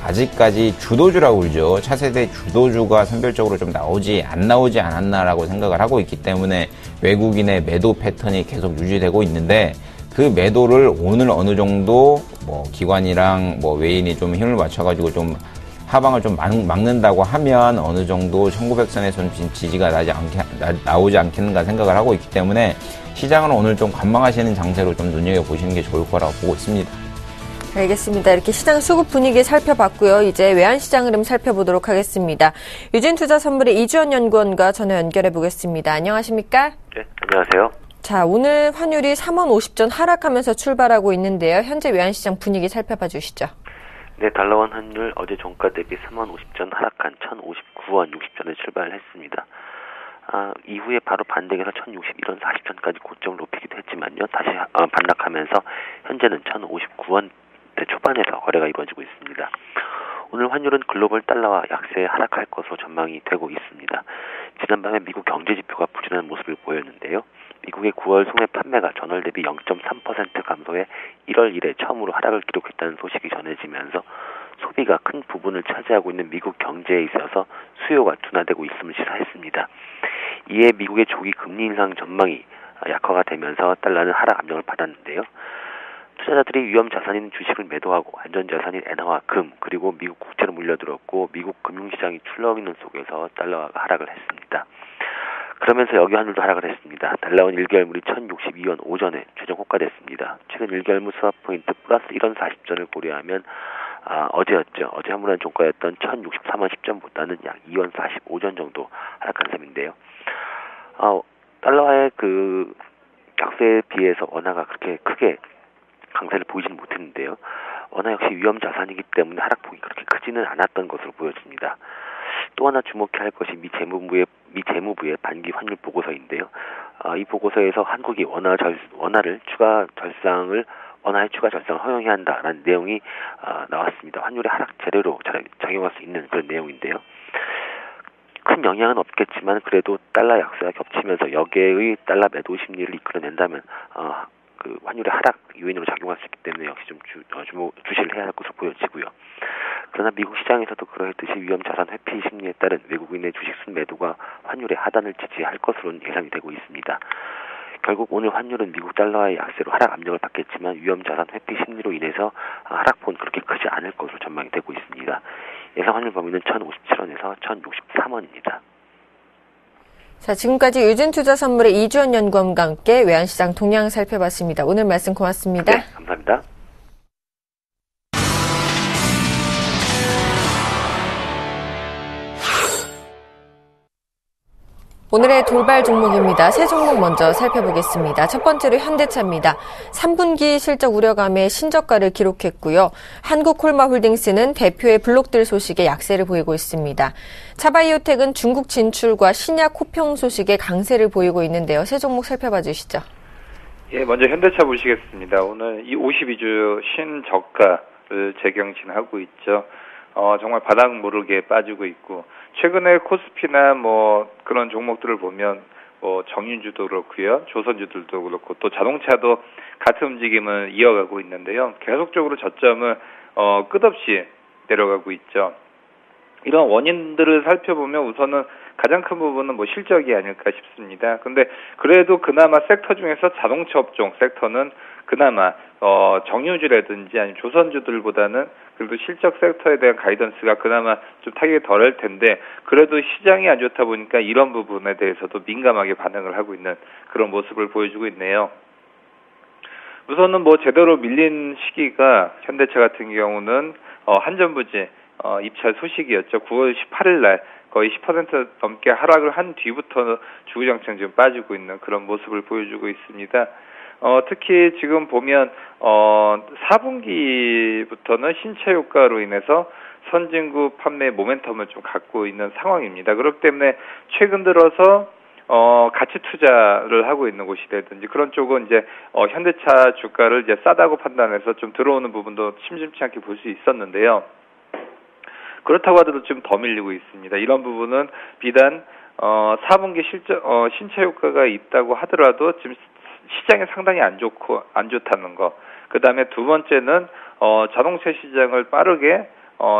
아직까지 주도주라고 그러죠. 차세대 주도주가 선별적으로 좀 안 나오지 않았나라고 생각을 하고 있기 때문에 외국인의 매도 패턴이 계속 유지되고 있는데 그 매도를 오늘 어느 정도 뭐 기관이랑 뭐 외인이 좀 힘을 맞춰가지고 좀 하방을 좀 막는다고 하면 어느 정도 1900선에서는 지지가 나오지 않겠는가 생각을 하고 있기 때문에 시장은 오늘 좀 관망하시는 장세로 좀 눈여겨보시는 게 좋을 거라고 보고 있습니다. 알겠습니다. 이렇게 시장 수급 분위기 살펴봤고요. 이제 외환시장 흐름 살펴보도록 하겠습니다. 유진투자선물의 이주연 연구원과 전화 연결해 보겠습니다. 안녕하십니까? 네, 안녕하세요. 자, 오늘 환율이 3원 50전 하락하면서 출발하고 있는데요. 현재 외환시장 분위기 살펴봐 주시죠. 네, 달러원 환율 어제 종가 대비 3원 50전 하락한 1059원 60전에 출발했습니다. 이후에 바로 반등해서 1061원 40전까지 고점을 높이기도 했지만요. 다시 반락하면서 현재는 1059원대 초반에서 거래가 이루어지고 있습니다. 오늘 환율은 글로벌 달러와 약세 하락할 것으로 전망이 되고 있습니다. 지난밤에 미국 경제지표가 부진한 모습을 보였는데요. 미국의 9월 소매 판매가 전월 대비 0.3% 감소해 1월 이래 처음으로 하락을 기록했다는 소식이 전해지면서 소비가 큰 부분을 차지하고 있는 미국 경제에 있어서 수요가 둔화되고 있음을 시사했습니다. 이에 미국의 조기 금리 인상 전망이 약화가 되면서 달러는 하락 압력을 받았는데요. 투자자들이 위험 자산인 주식을 매도하고 안전자산인 엔화와 금 그리고 미국 국채로 물려들었고 미국 금융시장이 출렁이는 속에서 달러가 하락을 했습니다. 그러면서 여기 환율도 하락을 했습니다. 달러원 1개월물이 1062원 오전에 최종 호가됐습니다. 최근 1개월물 스왑포인트 플러스 1원 40전을 고려하면 어제였죠. 어제 한물한 종가였던 1063원 10전보다는 약 2원 45전 정도 하락한 셈인데요. 달러와의 그 약세에 비해서 원화가 그렇게 크게 강세를 보이지는 못했는데요. 원화 역시 위험 자산이기 때문에 하락폭이 그렇게 크지는 않았던 것으로 보여집니다. 또 하나 주목해야 할 것이 미 재무부의 반기 환율 보고서인데요. 이 보고서에서 한국이 원화의 추가 절상을 허용해야 한다라는 내용이 나왔습니다. 환율의 하락 재료로 작용할 수 있는 그런 내용인데요. 큰 영향은 없겠지만 그래도 달러 약세가 겹치면서 여기에의 달러 매도 심리를 이끌어낸다면 그 환율의 하락 요인으로 작용할 수 있기 때문에 역시 좀 주시를 해야 할 것으로 보여지고요. 그러나 미국 시장에서도 그러했듯이 위험 자산 회피 심리에 따른 외국인의 주식 순매도가 환율의 하단을 지지할 것으로는 예상이 되고 있습니다. 결국 오늘 환율은 미국 달러의 약세로 하락 압력을 받겠지만 위험 자산 회피 심리로 인해서 하락폭은 그렇게 크지 않을 것으로 전망이 되고 있습니다. 예상 환율 범위는 1057원에서 1063원입니다. 자, 지금까지 유진투자선물의 이주연 연구원과 함께 외환시장 동향 살펴봤습니다. 오늘 말씀 고맙습니다. 네, 감사합니다. 오늘의 돌발 종목입니다. 세 종목 먼저 살펴보겠습니다. 첫 번째로 현대차입니다. 3분기 실적 우려감에 신저가를 기록했고요. 한국콜마홀딩스는 대표의 블록들 소식에 약세를 보이고 있습니다. 차바이오텍은 중국 진출과 신약 호평 소식에 강세를 보이고 있는데요. 세 종목 살펴봐 주시죠. 예, 먼저 현대차 보시겠습니다. 오늘 이 52주 신저가를 재경신하고 있죠. 정말 바닥 모르게 빠지고 있고, 최근에 코스피나 뭐 그런 종목들을 보면 정유주도 그렇고요, 조선주들도 그렇고 또 자동차도 같은 움직임을 이어가고 있는데요. 계속적으로 저점을 끝없이 내려가고 있죠. 이런 원인들을 살펴보면 우선은 가장 큰 부분은 실적이 아닐까 싶습니다. 근데 그래도 그나마 섹터 중에서 자동차 업종 섹터는 그나마 정유주라든지 아니면 조선주들보다는 그래도 실적 섹터에 대한 가이던스가 그나마 좀 타격이 덜할 텐데, 그래도 시장이 안 좋다 보니까 이런 부분에 대해서도 민감하게 반응을 하고 있는 그런 모습을 보여주고 있네요. 우선은 제대로 밀린 시기가 현대차 같은 경우는 한전부지 입찰 소식이었죠. 9월 18일 날 거의 10% 넘게 하락을 한 뒤부터 주구장창 지금 빠지고 있는 그런 모습을 보여주고 있습니다. 특히 지금 보면 4분기부터는 신차 효과로 인해서 선진국 판매 모멘텀을 좀 갖고 있는 상황입니다. 그렇기 때문에 최근 들어서 가치 투자를 하고 있는 곳이라든지 그런 쪽은 이제 현대차 주가를 이제 싸다고 판단해서 좀 들어오는 부분도 심심치 않게 볼 수 있었는데요. 그렇다고 하더라도 좀 더 밀리고 있습니다. 이런 부분은 비단 4분기 신차 효과가 있다고 하더라도 지금 시장이 상당히 안 좋다는 거. 그 다음에 두 번째는 자동차 시장을 빠르게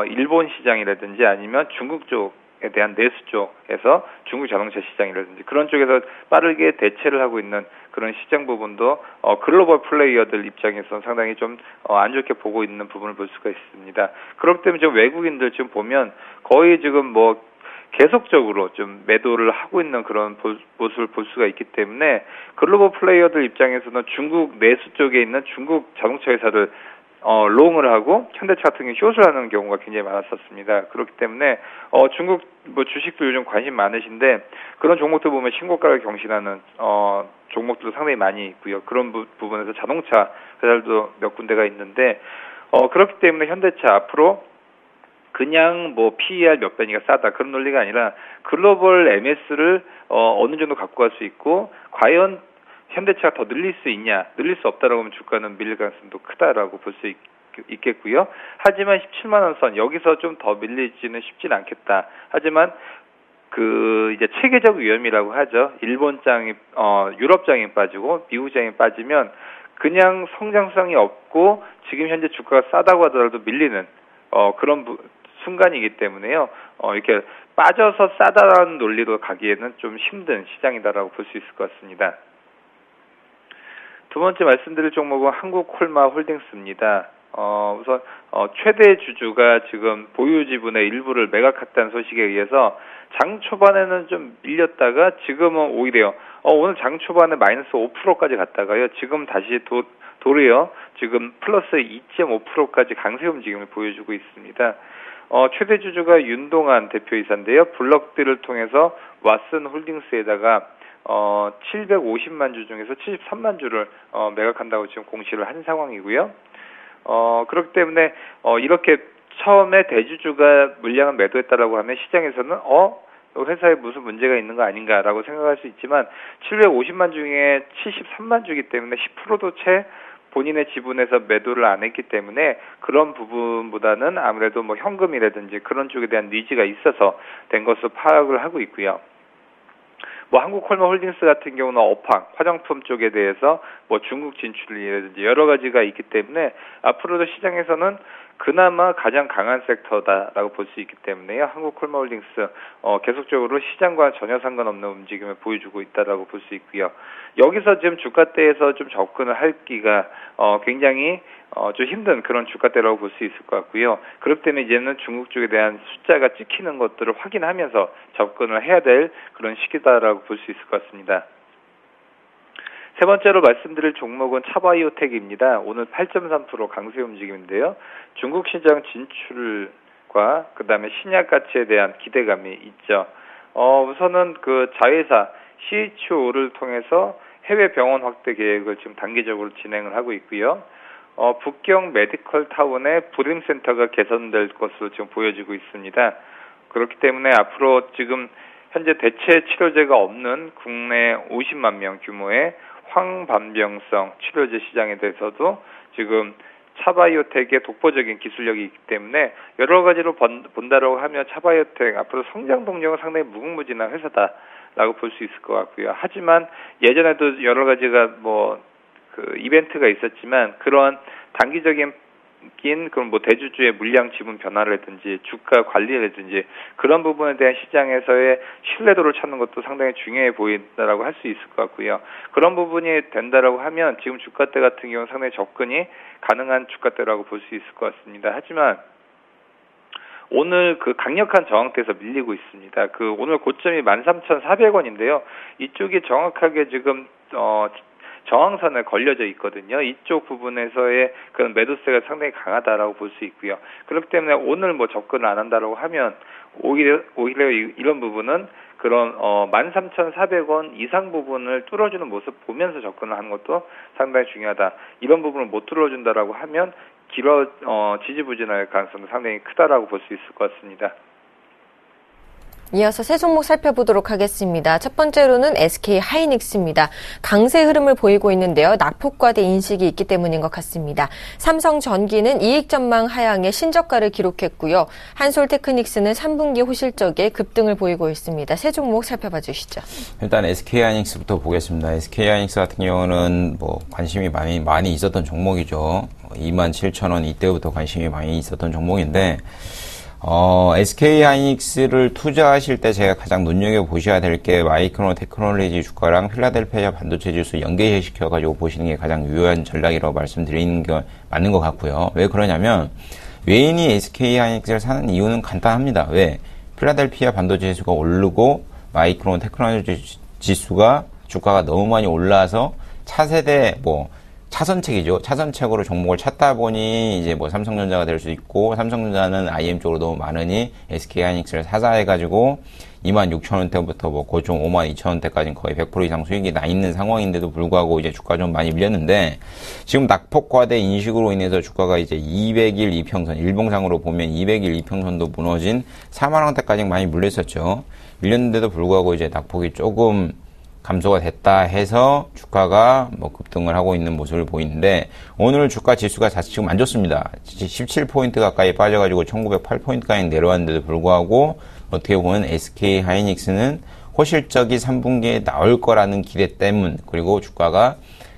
일본 시장이라든지 아니면 중국 쪽에 대한 내수 쪽에서 중국 자동차 시장이라든지 그런 쪽에서 빠르게 대체를 하고 있는 그런 시장 부분도 글로벌 플레이어들 입장에서는 상당히 좀 안 좋게 보고 있는 부분을 볼 수가 있습니다. 그렇기 때문에 지금 외국인들 지금 보면 거의 지금 뭐 계속적으로 좀 매도를 하고 있는 그런 모습을 볼 수가 있기 때문에 글로벌 플레이어들 입장에서는 중국 내수 쪽에 있는 중국 자동차 회사를 롱을 하고 현대차 같은 경우 숏을 하는 경우가 굉장히 많았었습니다. 그렇기 때문에 중국 뭐 주식도 요즘 관심 많으신데 그런 종목들 보면 신고가를 경신하는 종목들도 상당히 많이 있고요. 그런 부분에서 자동차 회사들도 몇 군데가 있는데 그렇기 때문에 현대차 앞으로 그냥 뭐 PER 몇 배니까 싸다 그런 논리가 아니라 글로벌 MS를 어느 정도 갖고 갈 수 있고 과연 현대차가 더 늘릴 수 있냐, 늘릴 수 없다라고 하면 주가는 밀릴 가능성도 크다라고 볼 수 있겠고요. 하지만 17만 원 선 여기서 좀 더 밀리지는 쉽진 않겠다. 하지만 이제 체계적 위험이라고 하죠. 일본장이 유럽장이 빠지고 미국장이 빠지면 그냥 성장성이 없고 지금 현재 주가가 싸다고 하더라도 밀리는 그런 순간이기 때문에요. 이렇게 빠져서 싸다라는 논리로 가기에는 좀 힘든 시장이다라고 볼 수 있을 것 같습니다. 두 번째 말씀드릴 종목은 한국콜마 홀딩스입니다. 우선 최대 주주가 지금 보유 지분의 일부를 매각했다는 소식에 의해서 장 초반에는 좀 밀렸다가 지금은 오히려 오늘 장 초반에 마이너스 5%까지 갔다가요. 지금 다시 도리어 지금 플러스 2.5%까지 강세 움직임을 보여주고 있습니다. 최대 주주가 윤동환 대표이사인데요. 블럭딜을 통해서 왓슨 홀딩스에다가 750만 주 중에서 73만 주를 매각한다고 지금 공시를 한 상황이고요. 그렇기 때문에 이렇게 처음에 대주주가 물량을 매도했다라고 하면 시장에서는 회사에 무슨 문제가 있는 거 아닌가라고 생각할 수 있지만 750만 중에 73만 주이기 때문에 10%도 채 본인의 지분에서 매도를 안 했기 때문에 그런 부분보다는 아무래도 뭐 현금이라든지 그런 쪽에 대한 니즈가 있어서 된 것으로 파악을 하고 있고요. 뭐 한국콜마 홀딩스 같은 경우는 업황, 화장품 쪽에 대해서 뭐 중국 진출이라든지 여러 가지가 있기 때문에 앞으로도 시장에서는 그나마 가장 강한 섹터다라고 볼 수 있기 때문에요. 한국콜마 홀딩스 계속적으로 시장과 전혀 상관없는 움직임을 보여주고 있다라고 볼 수 있고요. 여기서 지금 주가대에서 좀 접근을 하기가 굉장히 좀 힘든 그런 주가대라고 볼 수 있을 것 같고요. 그렇기 때문에 이제는 중국 쪽에 대한 숫자가 찍히는 것들을 확인하면서 접근을 해야 될 그런 시기다라고 볼 수 있을 것 같습니다. 세 번째로 말씀드릴 종목은 차바이오텍입니다. 오늘 8.3% 강세 움직임인데요. 중국 시장 진출과 그다음에 신약 가치에 대한 기대감이 있죠. 우선은 그 자회사 CHO를 통해서 해외 병원 확대 계획을 지금 단계적으로 진행을 하고 있고요. 북경 메디컬 타운의 불임센터가 개선될 것으로 지금 보여지고 있습니다. 그렇기 때문에 앞으로 지금 현재 대체 치료제가 없는 국내 50만 명 규모의 황반병성 치료제 시장에 대해서도 지금 차바이오텍의 독보적인 기술력이 있기 때문에 여러 가지로 본다라고 하면 차바이오텍 앞으로 성장 동력은 상당히 무궁무진한 회사다라고 볼 수 있을 것 같고요. 하지만 예전에도 여러 가지가 이벤트가 있었지만 그런 단기적인 그런 대주주의 물량 지분 변화라든지 주가 관리라든지 그런 부분에 대한 시장에서의 신뢰도를 찾는 것도 상당히 중요해 보인다라고 할 수 있을 것 같고요. 그런 부분이 된다라고 하면 지금 주가대 같은 경우는 상당히 접근이 가능한 주가대라고 볼 수 있을 것 같습니다. 하지만 오늘 그 강력한 저항대에서 밀리고 있습니다. 오늘 고점이 13,400원인데요. 이쪽이 정확하게 지금 저항선에 걸려져 있거든요. 이쪽 부분에서의 그런 매도세가 상당히 강하다라고 볼 수 있고요. 그렇기 때문에 오늘 접근을 안 한다라고 하면 오히려 이런 부분은 그런 13,400원 이상 부분을 뚫어주는 모습 보면서 접근을 하는 것도 상당히 중요하다. 이런 부분을 못 뚫어준다라고 하면 지지부진할 가능성도 상당히 크다라고 볼 수 있을 것 같습니다. 이어서 세 종목 살펴보도록 하겠습니다. 첫 번째로는 SK 하이닉스입니다. 강세 흐름을 보이고 있는데요. 낙폭과대 인식이 있기 때문인 것 같습니다. 삼성전기는 이익 전망 하향에 신저가를 기록했고요. 한솔테크닉스는 3분기 호실적에 급등을 보이고 있습니다. 세 종목 살펴봐 주시죠. 일단 SK 하이닉스부터 보겠습니다. SK 하이닉스 같은 경우는 뭐 관심이 많이 있었던 종목이죠. 27,000원 이때부터 관심이 많이 있었던 종목인데 SK 하이닉스를 투자하실 때 제가 가장 눈여겨보셔야 될 게 마이크론 테크놀로지 주가랑 필라델피아 반도체 지수 연계시켜가지고 보시는 게 가장 유효한 전략이라고 말씀드리는 게 맞는 것 같고요. 왜 그러냐면 외인이 SK 하이닉스를 사는 이유는 간단합니다. 왜? 필라델피아 반도체 지수가 오르고 마이크론 테크놀로지 지수가 주가가 너무 많이 올라서 차세대 차선책이죠. 차선책으로 종목을 찾다 보니 이제 삼성전자가 될 수 있고, 삼성전자는 IM 쪽으로 너무 많으니 SK 하이닉스를 사자 해가지고 26,000원대부터 고점 52,000원대까지 거의 100% 이상 수익이 나 있는 상황인데도 불구하고 이제 주가 좀 많이 밀렸는데, 지금 낙폭과대 인식으로 인해서 주가가 이제 200일 이평선, 일봉상으로 보면 200일 이평선도 무너진 4만원대까지 많이 밀렸었죠. 밀렸는데도 불구하고 이제 낙폭이 조금 감소가 됐다 해서 주가가 급등을 하고 있는 모습을 보이는데, 오늘 주가 지수가 지금 안 좋습니다. 17포인트 가까이 빠져가지고 1908포인트까지 내려왔는데도 불구하고 어떻게 보면 SK 하이닉스는 호실적이 3분기에 나올 거라는 기대 때문, 그리고 주가가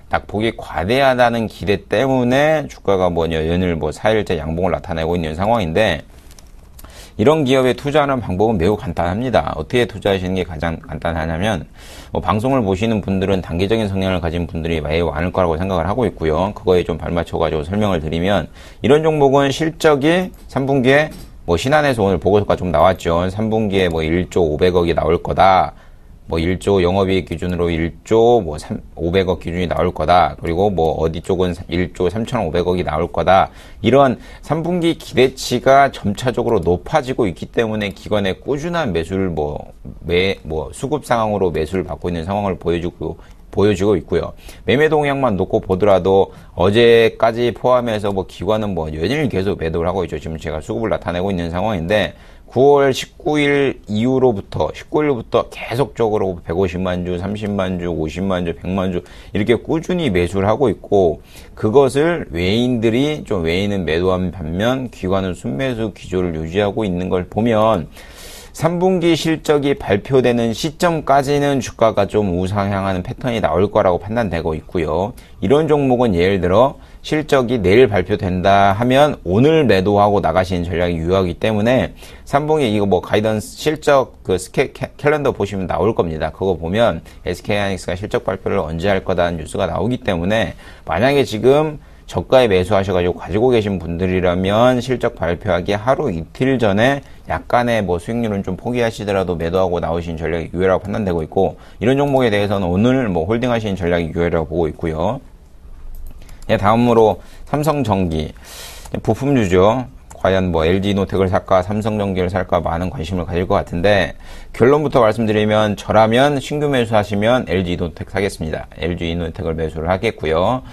낙폭이 과대하다는 기대 때문에 주가가 연일 4일째 양봉을 나타내고 있는 상황인데, 이런 기업에 투자하는 방법은 매우 간단합니다. 어떻게 투자하시는 게 가장 간단하냐면, 방송을 보시는 분들은 단기적인 성향을 가진 분들이 매우 많을 거라고 생각을 하고 있고요. 그거에 좀 발맞춰가지고 설명을 드리면, 이런 종목은 실적이 3분기에 신한에서 오늘 보고서가 좀 나왔죠. 3분기에 1조 500억이 나올 거다. 1조 영업이익 기준으로 1조 500억 기준이 나올 거다. 그리고 어디 쪽은 1조 3,500억이 나올 거다. 이런 3분기 기대치가 점차적으로 높아지고 있기 때문에 기관의 꾸준한 매수를 수급 상황으로 매수를 받고 있는 상황을 보여주고 있고요. 매매 동향만 놓고 보더라도 어제까지 포함해서 기관은 연일 계속 매도를 하고 있죠. 지금 제가 수급을 나타내고 있는 상황인데, 9월 19일 이후로부터 19일부터 계속적으로 150만 주, 30만 주, 50만 주, 100만 주 이렇게 꾸준히 매수를 하고 있고, 그것을 외인은 매도한 반면 기관은 순매수 기조를 유지하고 있는 걸 보면 3분기 실적이 발표되는 시점까지는 주가가 좀 우상향하는 패턴이 나올 거라고 판단되고 있고요. 이런 종목은 예를 들어 실적이 내일 발표된다 하면 오늘 매도하고 나가시는 전략이 유효하기 때문에 3분기 이거 가이던스 실적 캘린더 보시면 나올 겁니다. 그거 보면 SK 하이닉스가 실적 발표를 언제 할 거다는 뉴스가 나오기 때문에, 만약에 지금 저가에 매수하셔가지고 가지고 계신 분들이라면 실적 발표하기 하루 이틀 전에 약간의 수익률은 좀 포기하시더라도 매도하고 나오신 전략이 유효라고 판단되고 있고, 이런 종목에 대해서는 오늘 홀딩하시는 전략이 유효라고 보고 있고요. 다음으로 삼성전기, 부품주죠. 과연 LG이노텍을 살까 삼성전기를 살까 많은 관심을 가질 것 같은데, 결론부터 말씀드리면 저라면 신규 매수하시면 LG이노텍 사겠습니다. LG이노텍을 매수를 하겠고요.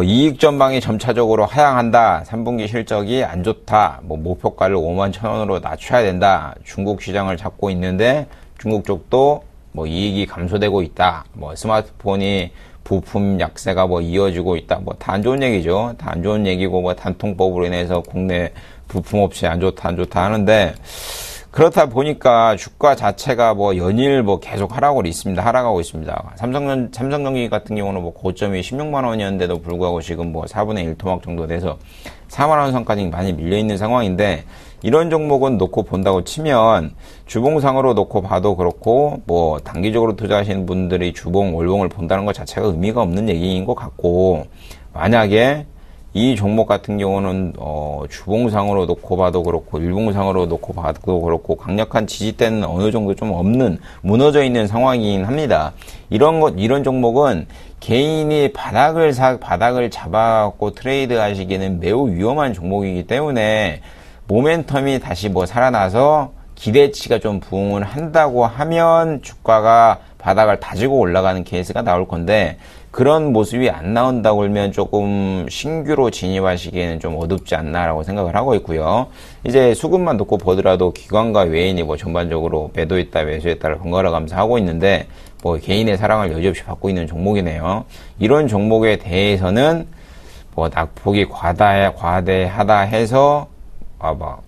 이익 전망이 점차적으로 하향한다. 3분기 실적이 안 좋다. 목표가를 51,000원으로 낮춰야 된다. 중국 시장을 잡고 있는데 중국 쪽도 이익이 감소되고 있다. 스마트폰이 부품 약세가 이어지고 있다. 다 안 좋은 얘기죠. 다 안 좋은 얘기고 단통법으로 인해서 국내 부품업체 안 좋다 하는데, 그렇다 보니까 주가 자체가 연일 계속 하락하고 있습니다. 삼성전기 같은 경우는 고점이 16만 원이었는데도 불구하고 지금 4분의 1 토막 정도 돼서 4만 원 선까지 많이 밀려 있는 상황인데, 이런 종목은 놓고 본다고 치면 주봉상으로 놓고 봐도 그렇고 단기적으로 투자하시는 분들이 주봉, 월봉을 본다는 것 자체가 의미가 없는 얘기인 것 같고, 만약에 이 종목 같은 경우는 주봉상으로 놓고 봐도 그렇고 일봉상으로 놓고 봐도 그렇고 강력한 지지대는 어느 정도 좀 없는, 무너져 있는 상황이긴 합니다. 이런 종목은 개인이 바닥을 잡아갖고 트레이드 하시기에는 매우 위험한 종목이기 때문에, 모멘텀이 다시 살아나서 기대치가 좀 부응을 한다고 하면 주가가 바닥을 다지고 올라가는 케이스가 나올 건데, 그런 모습이 안 나온다고 그러면 조금 신규로 진입하시기에는 좀 어둡지 않나라고 생각을 하고 있고요. 이제 수급만 놓고 보더라도 기관과 외인이 뭐 전반적으로 매도했다 매수했다를 번갈아 가면서 하고 있는데 뭐 개인의 사랑을 여지없이 받고 있는 종목이네요. 이런 종목에 대해서는 뭐 낙폭이 과대하다 해서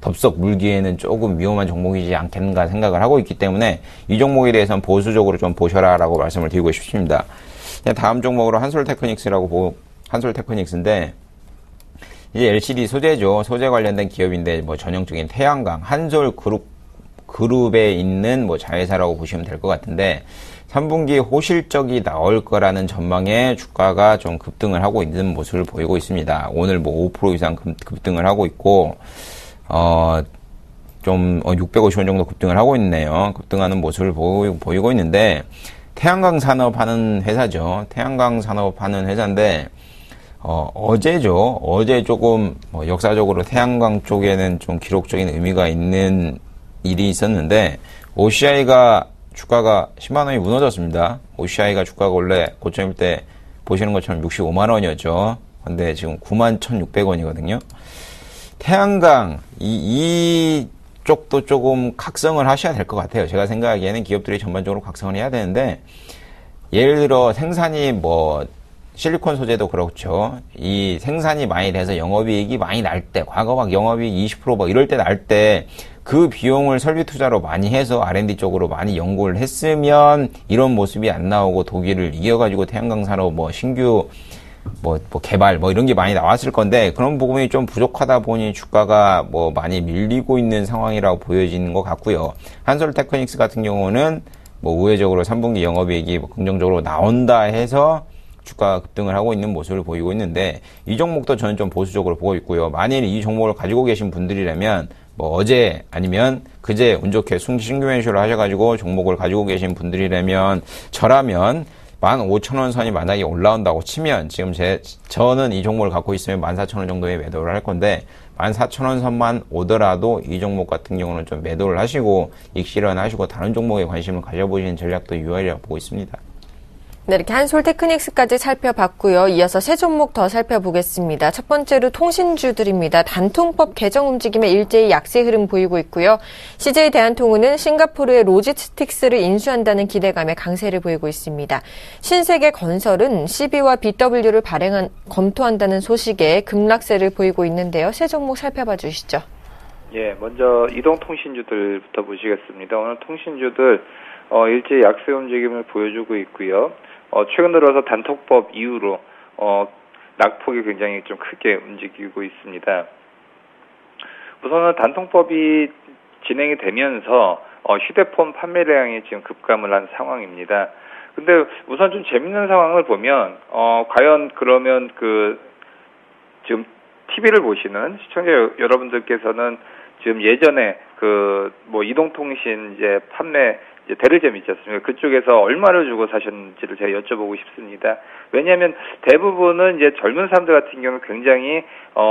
덥석 물기에는 조금 위험한 종목이지 않겠는가 생각을 하고 있기 때문에 이 종목에 대해서는 보수적으로 좀 보셔라라고 말씀을 드리고 싶습니다. 다음 종목으로 한솔테크닉스인데 이제 LCD 소재죠. 소재 관련된 기업인데 뭐 전형적인 태양광, 한솔 그룹에 있는 뭐 자회사라고 보시면 될 것 같은데 3분기 호실적이 나올 거라는 전망에 주가가 좀 급등을 하고 있는 모습을 보이고 있습니다. 오늘 뭐 5% 이상 급등을 하고 있고 650원 정도 급등을 하고 있네요. 급등하는 모습을 보이고 있는데 태양광 산업 하는 회사죠. 태양광 산업 하는 회사인데 어제죠. 어제 조금 역사적으로 태양광 쪽에는 좀 기록적인 의미가 있는 일이 있었는데 OCI가 주가가 10만 원이 무너졌습니다. OCI가 주가가 원래 고점일 때 보시는 것처럼 65만 원이었죠. 근데 지금 91,600원이거든요. 태양광 이 쪽도 조금 각성을 하셔야 될 것 같아요. 제가 생각하기에는 기업들이 전반적으로 각성을 해야 되는데 예를 들어 생산이 뭐 실리콘 소재도 그렇죠. 이 생산이 많이 돼서 영업이익이 많이 날 때, 과거 막 영업이익 20% 막 이럴 때 날 때 그 비용을 설비 투자로 많이 해서 R&D 쪽으로 많이 연구를 했으면 이런 모습이 안 나오고 독일을 이겨가지고 태양광 산업 뭐 신규 뭐 개발 뭐 이런 게 많이 나왔을 건데 그런 부분이 좀 부족하다 보니 주가가 뭐 많이 밀리고 있는 상황이라고 보여지는 것 같고요. 한솔테크닉스 같은 경우는 뭐 우회적으로 3분기 영업이익이 뭐 긍정적으로 나온다 해서 주가가 급등을 하고 있는 모습을 보이고 있는데 이 종목도 저는 좀 보수적으로 보고 있고요. 만일 이 종목을 가지고 계신 분들이라면 뭐 어제 아니면 그제 운 좋게 신규 매수를 하셔가지고 종목을 가지고 계신 분들이라면 저라면 15,000원 선이 만약에 올라온다고 치면 지금 저는 이 종목을 갖고 있으면 14,000원 정도에 매도를 할 건데 14,000원 선만 오더라도 이 종목 같은 경우는 좀 매도를 하시고 익실현하시고 다른 종목에 관심을 가져보시는 전략도 유효하리라고 보고 있습니다. 네, 이렇게 한솔테크닉스까지 살펴봤고요. 이어서 세 종목 더 살펴보겠습니다. 첫 번째로 통신주들입니다. 단통법 개정 움직임에 일제히 약세 흐름 보이고 있고요. CJ 대한통운은 싱가포르의 로지스틱스를 인수한다는 기대감에 강세를 보이고 있습니다. 신세계건설은 CB와 BW를 검토한다는 소식에 급락세를 보이고 있는데요. 세 종목 살펴봐 주시죠. 예, 먼저 이동통신주들부터 보시겠습니다. 오늘 통신주들 일제히 약세 움직임을 보여주고 있고요. 최근 들어서 단통법 이후로 낙폭이 굉장히 좀 크게 움직이고 있습니다. 우선은 단통법이 진행이 되면서 휴대폰 판매량이 지금 급감을 한 상황입니다. 근데 우선 좀 재밌는 상황을 보면 과연 그러면 지금 TV를 보시는 시청자 여러분들께서는 지금 예전에 이동통신 판매 대리점 있지 않습니까? 그쪽에서 얼마를 주고 사셨는지를 제가 여쭤보고 싶습니다. 왜냐하면 대부분은 젊은 사람들 같은 경우는 굉장히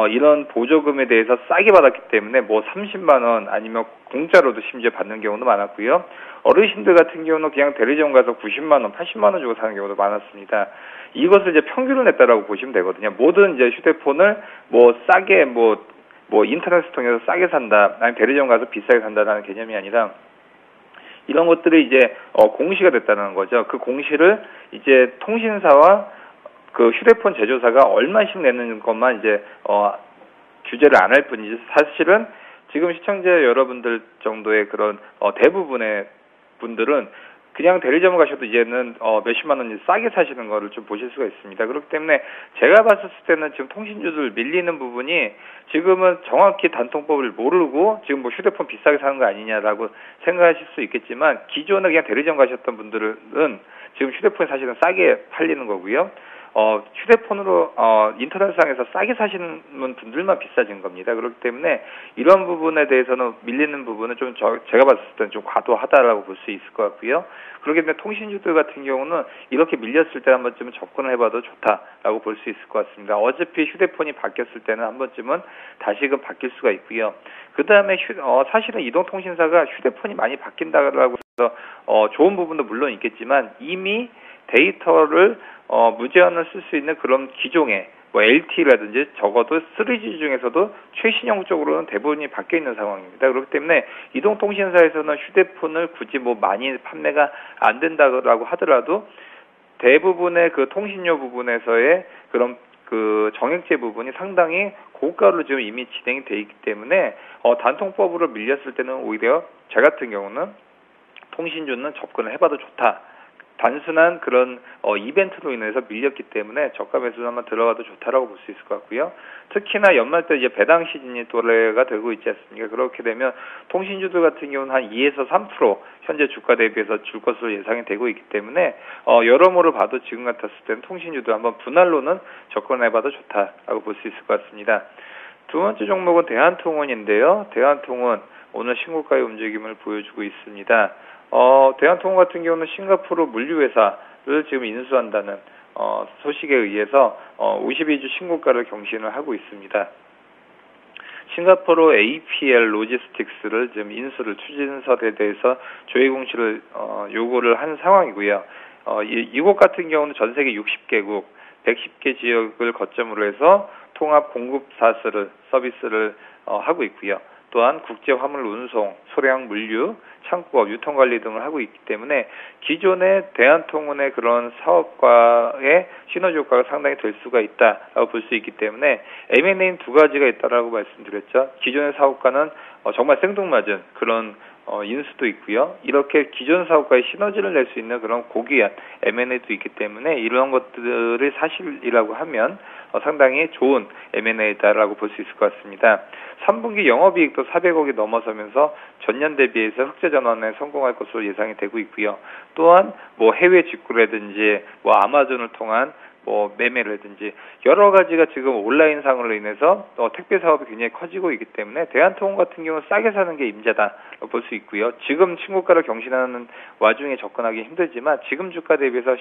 이런 보조금에 대해서 싸게 받았기 때문에 30만 원 아니면 공짜로도 심지어 받는 경우도 많았고요. 어르신들 같은 경우는 그냥 대리점 가서 90만 원, 80만 원 주고 사는 경우도 많았습니다. 이것을 평균을 냈다라고 보시면 되거든요. 모든 휴대폰을 싸게 인터넷을 통해서 싸게 산다, 아니면 대리점 가서 비싸게 산다라는 개념이 아니라 이런 것들이 공시가 됐다는 거죠. 그 공시를 통신사와 휴대폰 제조사가 얼마씩 내는 것만 규제를 안 할 뿐이지 사실은 지금 시청자 여러분들 정도의 그런 대부분의 분들은 그냥 대리점을 가셔도 이제는 몇십만 원이 싸게 사시는 거를 좀 보실 수가 있습니다. 그렇기 때문에 제가 봤을 때는 지금 통신주들 밀리는 부분이 지금은 정확히 단통법을 모르고 지금 휴대폰 비싸게 사는 거 아니냐라고 생각하실 수 있겠지만 기존에 그냥 대리점 가셨던 분들은 지금 휴대폰이 사실은 싸게 팔리는 거고요. 휴대폰으로 인터넷상에서 싸게 사시는 분들만 비싸진 겁니다. 그렇기 때문에 이런 부분에 대해서는 밀리는 부분은 좀 제가 봤을 때는 좀 과도하다라고 볼 수 있을 것 같고요. 그렇기 때문에 통신주들 같은 경우는 이렇게 밀렸을 때 한 번쯤은 접근을 해봐도 좋다라고 볼 수 있을 것 같습니다. 어차피 휴대폰이 바뀌었을 때는 한 번쯤은 다시금 바뀔 수가 있고요. 그 다음에 사실은 이동통신사가 휴대폰이 많이 바뀐다라고 해서 좋은 부분도 물론 있겠지만 이미 데이터를 무제한을 쓸 수 있는 그런 기종의 뭐 LTE라든지 적어도 3G 중에서도 최신형 쪽으로는 대부분이 바뀌어 있는 상황입니다. 그렇기 때문에 이동통신사에서는 휴대폰을 굳이 뭐 많이 판매가 안 된다고 하더라도 대부분의 그 통신료 부분에서의 그런 그 정액제 부분이 상당히 고가로 지금 이미 진행이 돼 있기 때문에 단통법으로 밀렸을 때는 오히려 저 같은 경우는 통신주는 접근을 해봐도 좋다. 단순한 그런 이벤트로 인해서 밀렸기 때문에 저가 매수는 한번 들어가도 좋다라고 볼 수 있을 것 같고요. 특히나 연말 때 이제 배당 시즌이 도래가 되고 있지 않습니까? 그렇게 되면 통신주들 같은 경우는 한 2에서 3% 현재 주가 대비해서 줄 것으로 예상이 되고 있기 때문에 여러모로 봐도 지금 같았을 때는 통신주도 한번 분할로는 접근해봐도 좋다라고 볼 수 있을 것 같습니다. 두 번째 종목은 대한통운인데요. 대한통운 오늘 신고가의 움직임을 보여주고 있습니다. 대한통운 같은 경우는 싱가포르 물류회사를 지금 인수한다는 소식에 의해서 52주 신고가를 경신을 하고 있습니다. 싱가포르 APL 로지스틱스를 지금 인수를 추진설에 대해서 조회 공시를 요구를 한 상황이고요. 이곳 같은 경우는 전 세계 60개국 110개 지역을 거점으로 해서 통합 공급 서비스를 하고 있고요. 또한 국제 화물 운송, 소량 물류, 창고업, 유통관리 등을 하고 있기 때문에 기존의 대한통운의 그런 사업과의 시너지 효과가 상당히 될 수가 있다라고 볼 수 있기 때문에 M&A는 두 가지가 있다라고 말씀드렸죠. 기존의 사업과는 정말 생뚱맞은 그런 인수도 있고요. 이렇게 기존 사업과의 시너지를 낼 수 있는 그런 고귀한 M&A도 있기 때문에 이런 것들이 사실이라고 하면 상당히 좋은 M&A다라고 볼 수 있을 것 같습니다. 3분기 영업이익도 400억이 넘어서면서 전년 대비해서 흑자 전환에 성공할 것으로 예상이 되고 있고요. 또한 뭐 해외 직구라든지 뭐 아마존을 통한 뭐 매매라든지 여러 가지가 지금 온라인상으로 인해서 택배 사업이 굉장히 커지고 있기 때문에 대한통운 같은 경우는 싸게 사는 게 임자다 볼 수 있고요. 지금 신고가를 경신하는 와중에 접근하기 힘들지만 지금 주가 대비해서 10%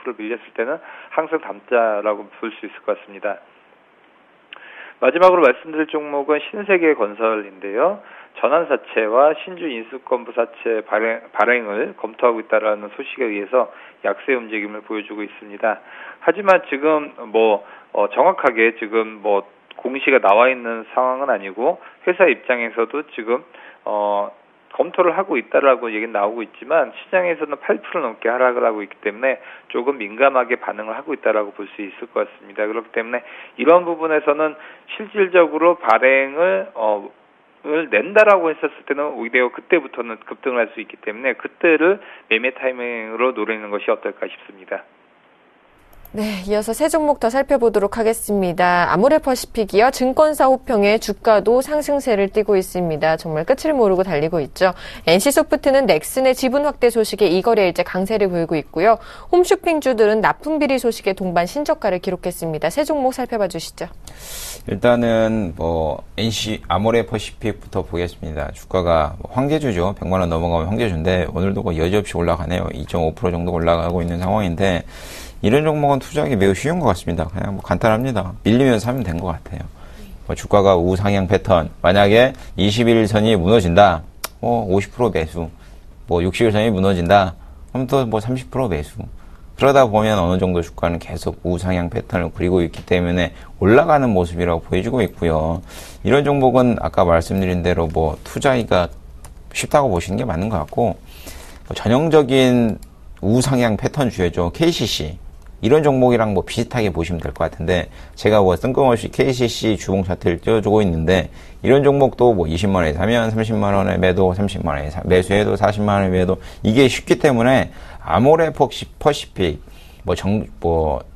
20% 밀렸을 때는 항상 담자라고 볼 수 있을 것 같습니다. 마지막으로 말씀드릴 종목은 신세계건설인데요. 전환사채와 신주 인수권부 사채 발행을 검토하고 있다라는 소식에 의해서 약세 움직임을 보여주고 있습니다. 하지만 지금 정확하게 지금 공시가 나와 있는 상황은 아니고 회사 입장에서도 지금 검토를 하고 있다라고 얘기는 나오고 있지만 시장에서는 8% 넘게 하락을 하고 있기 때문에 조금 민감하게 반응을 하고 있다라고 볼 수 있을 것 같습니다. 그렇기 때문에 이런 부분에서는 실질적으로 발행을 낸다라고 했었을 때는 오히려 그때부터는 급등을 할 수 있기 때문에 그때를 매매 타이밍으로 노리는 것이 어떨까 싶습니다. 네, 이어서 세 종목 더 살펴보도록 하겠습니다. 아모레퍼시픽이요. 증권사 호평에 주가도 상승세를 띠고 있습니다. 정말 끝을 모르고 달리고 있죠. NC소프트는 넥슨의 지분 확대 소식에 이 거래일째 강세를 보이고 있고요. 홈쇼핑주들은 납품비리 소식에 동반 신저가를 기록했습니다. 세 종목 살펴봐 주시죠. 일단은 NC 아모레퍼시픽부터 보겠습니다. 주가가 황제주죠. 100만 원 넘어가면 황제주인데 오늘도 여지없이 올라가네요. 2.5% 정도 올라가고 있는 상황인데 이런 종목은 투자하기 매우 쉬운 것 같습니다. 그냥 간단합니다. 밀리면 사면 된 것 같아요. 주가가 우상향 패턴. 만약에 21선이 무너진다. 50% 매수. 60일선이 무너진다. 그럼 또 30% 매수. 그러다 보면 어느 정도 주가는 계속 우상향 패턴을 그리고 있기 때문에 올라가는 모습이라고 보여주고 있고요. 이런 종목은 아까 말씀드린 대로 투자하기가 쉽다고 보시는 게 맞는 것 같고, 전형적인 우상향 패턴 주요죠. KCC. 이런 종목이랑 비슷하게 보시면 될 것 같은데, 제가 뜬금없이 KCC 주봉 차트를 띄워주고 있는데, 이런 종목도 20만원에 사면 30만원에 매도, 30만원에 매수해도 40만원에 매도, 이게 쉽기 때문에, 아모레퍼시픽,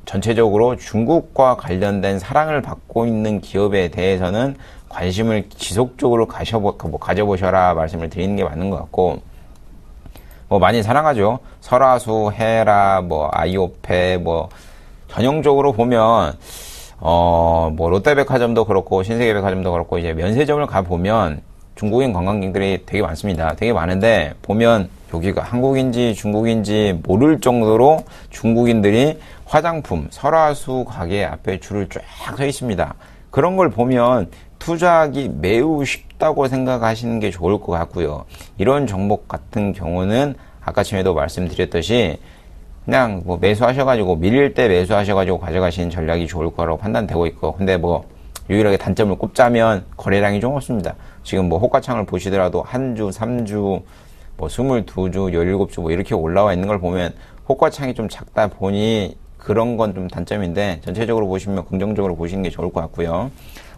전체적으로 중국과 관련된 사랑을 받고 있는 기업에 대해서는 관심을 지속적으로 가져보셔라 말씀을 드리는 게 맞는 것 같고, 많이 사랑하죠. 설화수, 헤라, 아이오페, 전형적으로 보면, 롯데백화점도 그렇고, 신세계백화점도 그렇고, 이제 면세점을 가보면 중국인 관광객들이 되게 많습니다. 되게 많은데, 보면 여기가 한국인지 중국인지 모를 정도로 중국인들이 화장품, 설화수 가게 앞에 줄을 쫙 서 있습니다. 그런 걸 보면 투자하기 매우 쉽다고 생각하시는 게 좋을 것 같고요. 이런 종목 같은 경우는 아까 전에도 말씀드렸듯이 그냥 뭐 매수하셔가지고 밀릴 때 매수하셔가지고 가져가시는 전략이 좋을 거라고 판단되고 있고, 근데 뭐 유일하게 단점을 꼽자면 거래량이 좀 없습니다. 지금 뭐 호가창을 보시더라도 한 주, 3주, 뭐 22주, 17주 뭐 이렇게 올라와 있는 걸 보면 호가창이 좀 작다 보니 그런 건 좀 단점인데, 전체적으로 보시면 긍정적으로 보시는 게 좋을 것 같고요.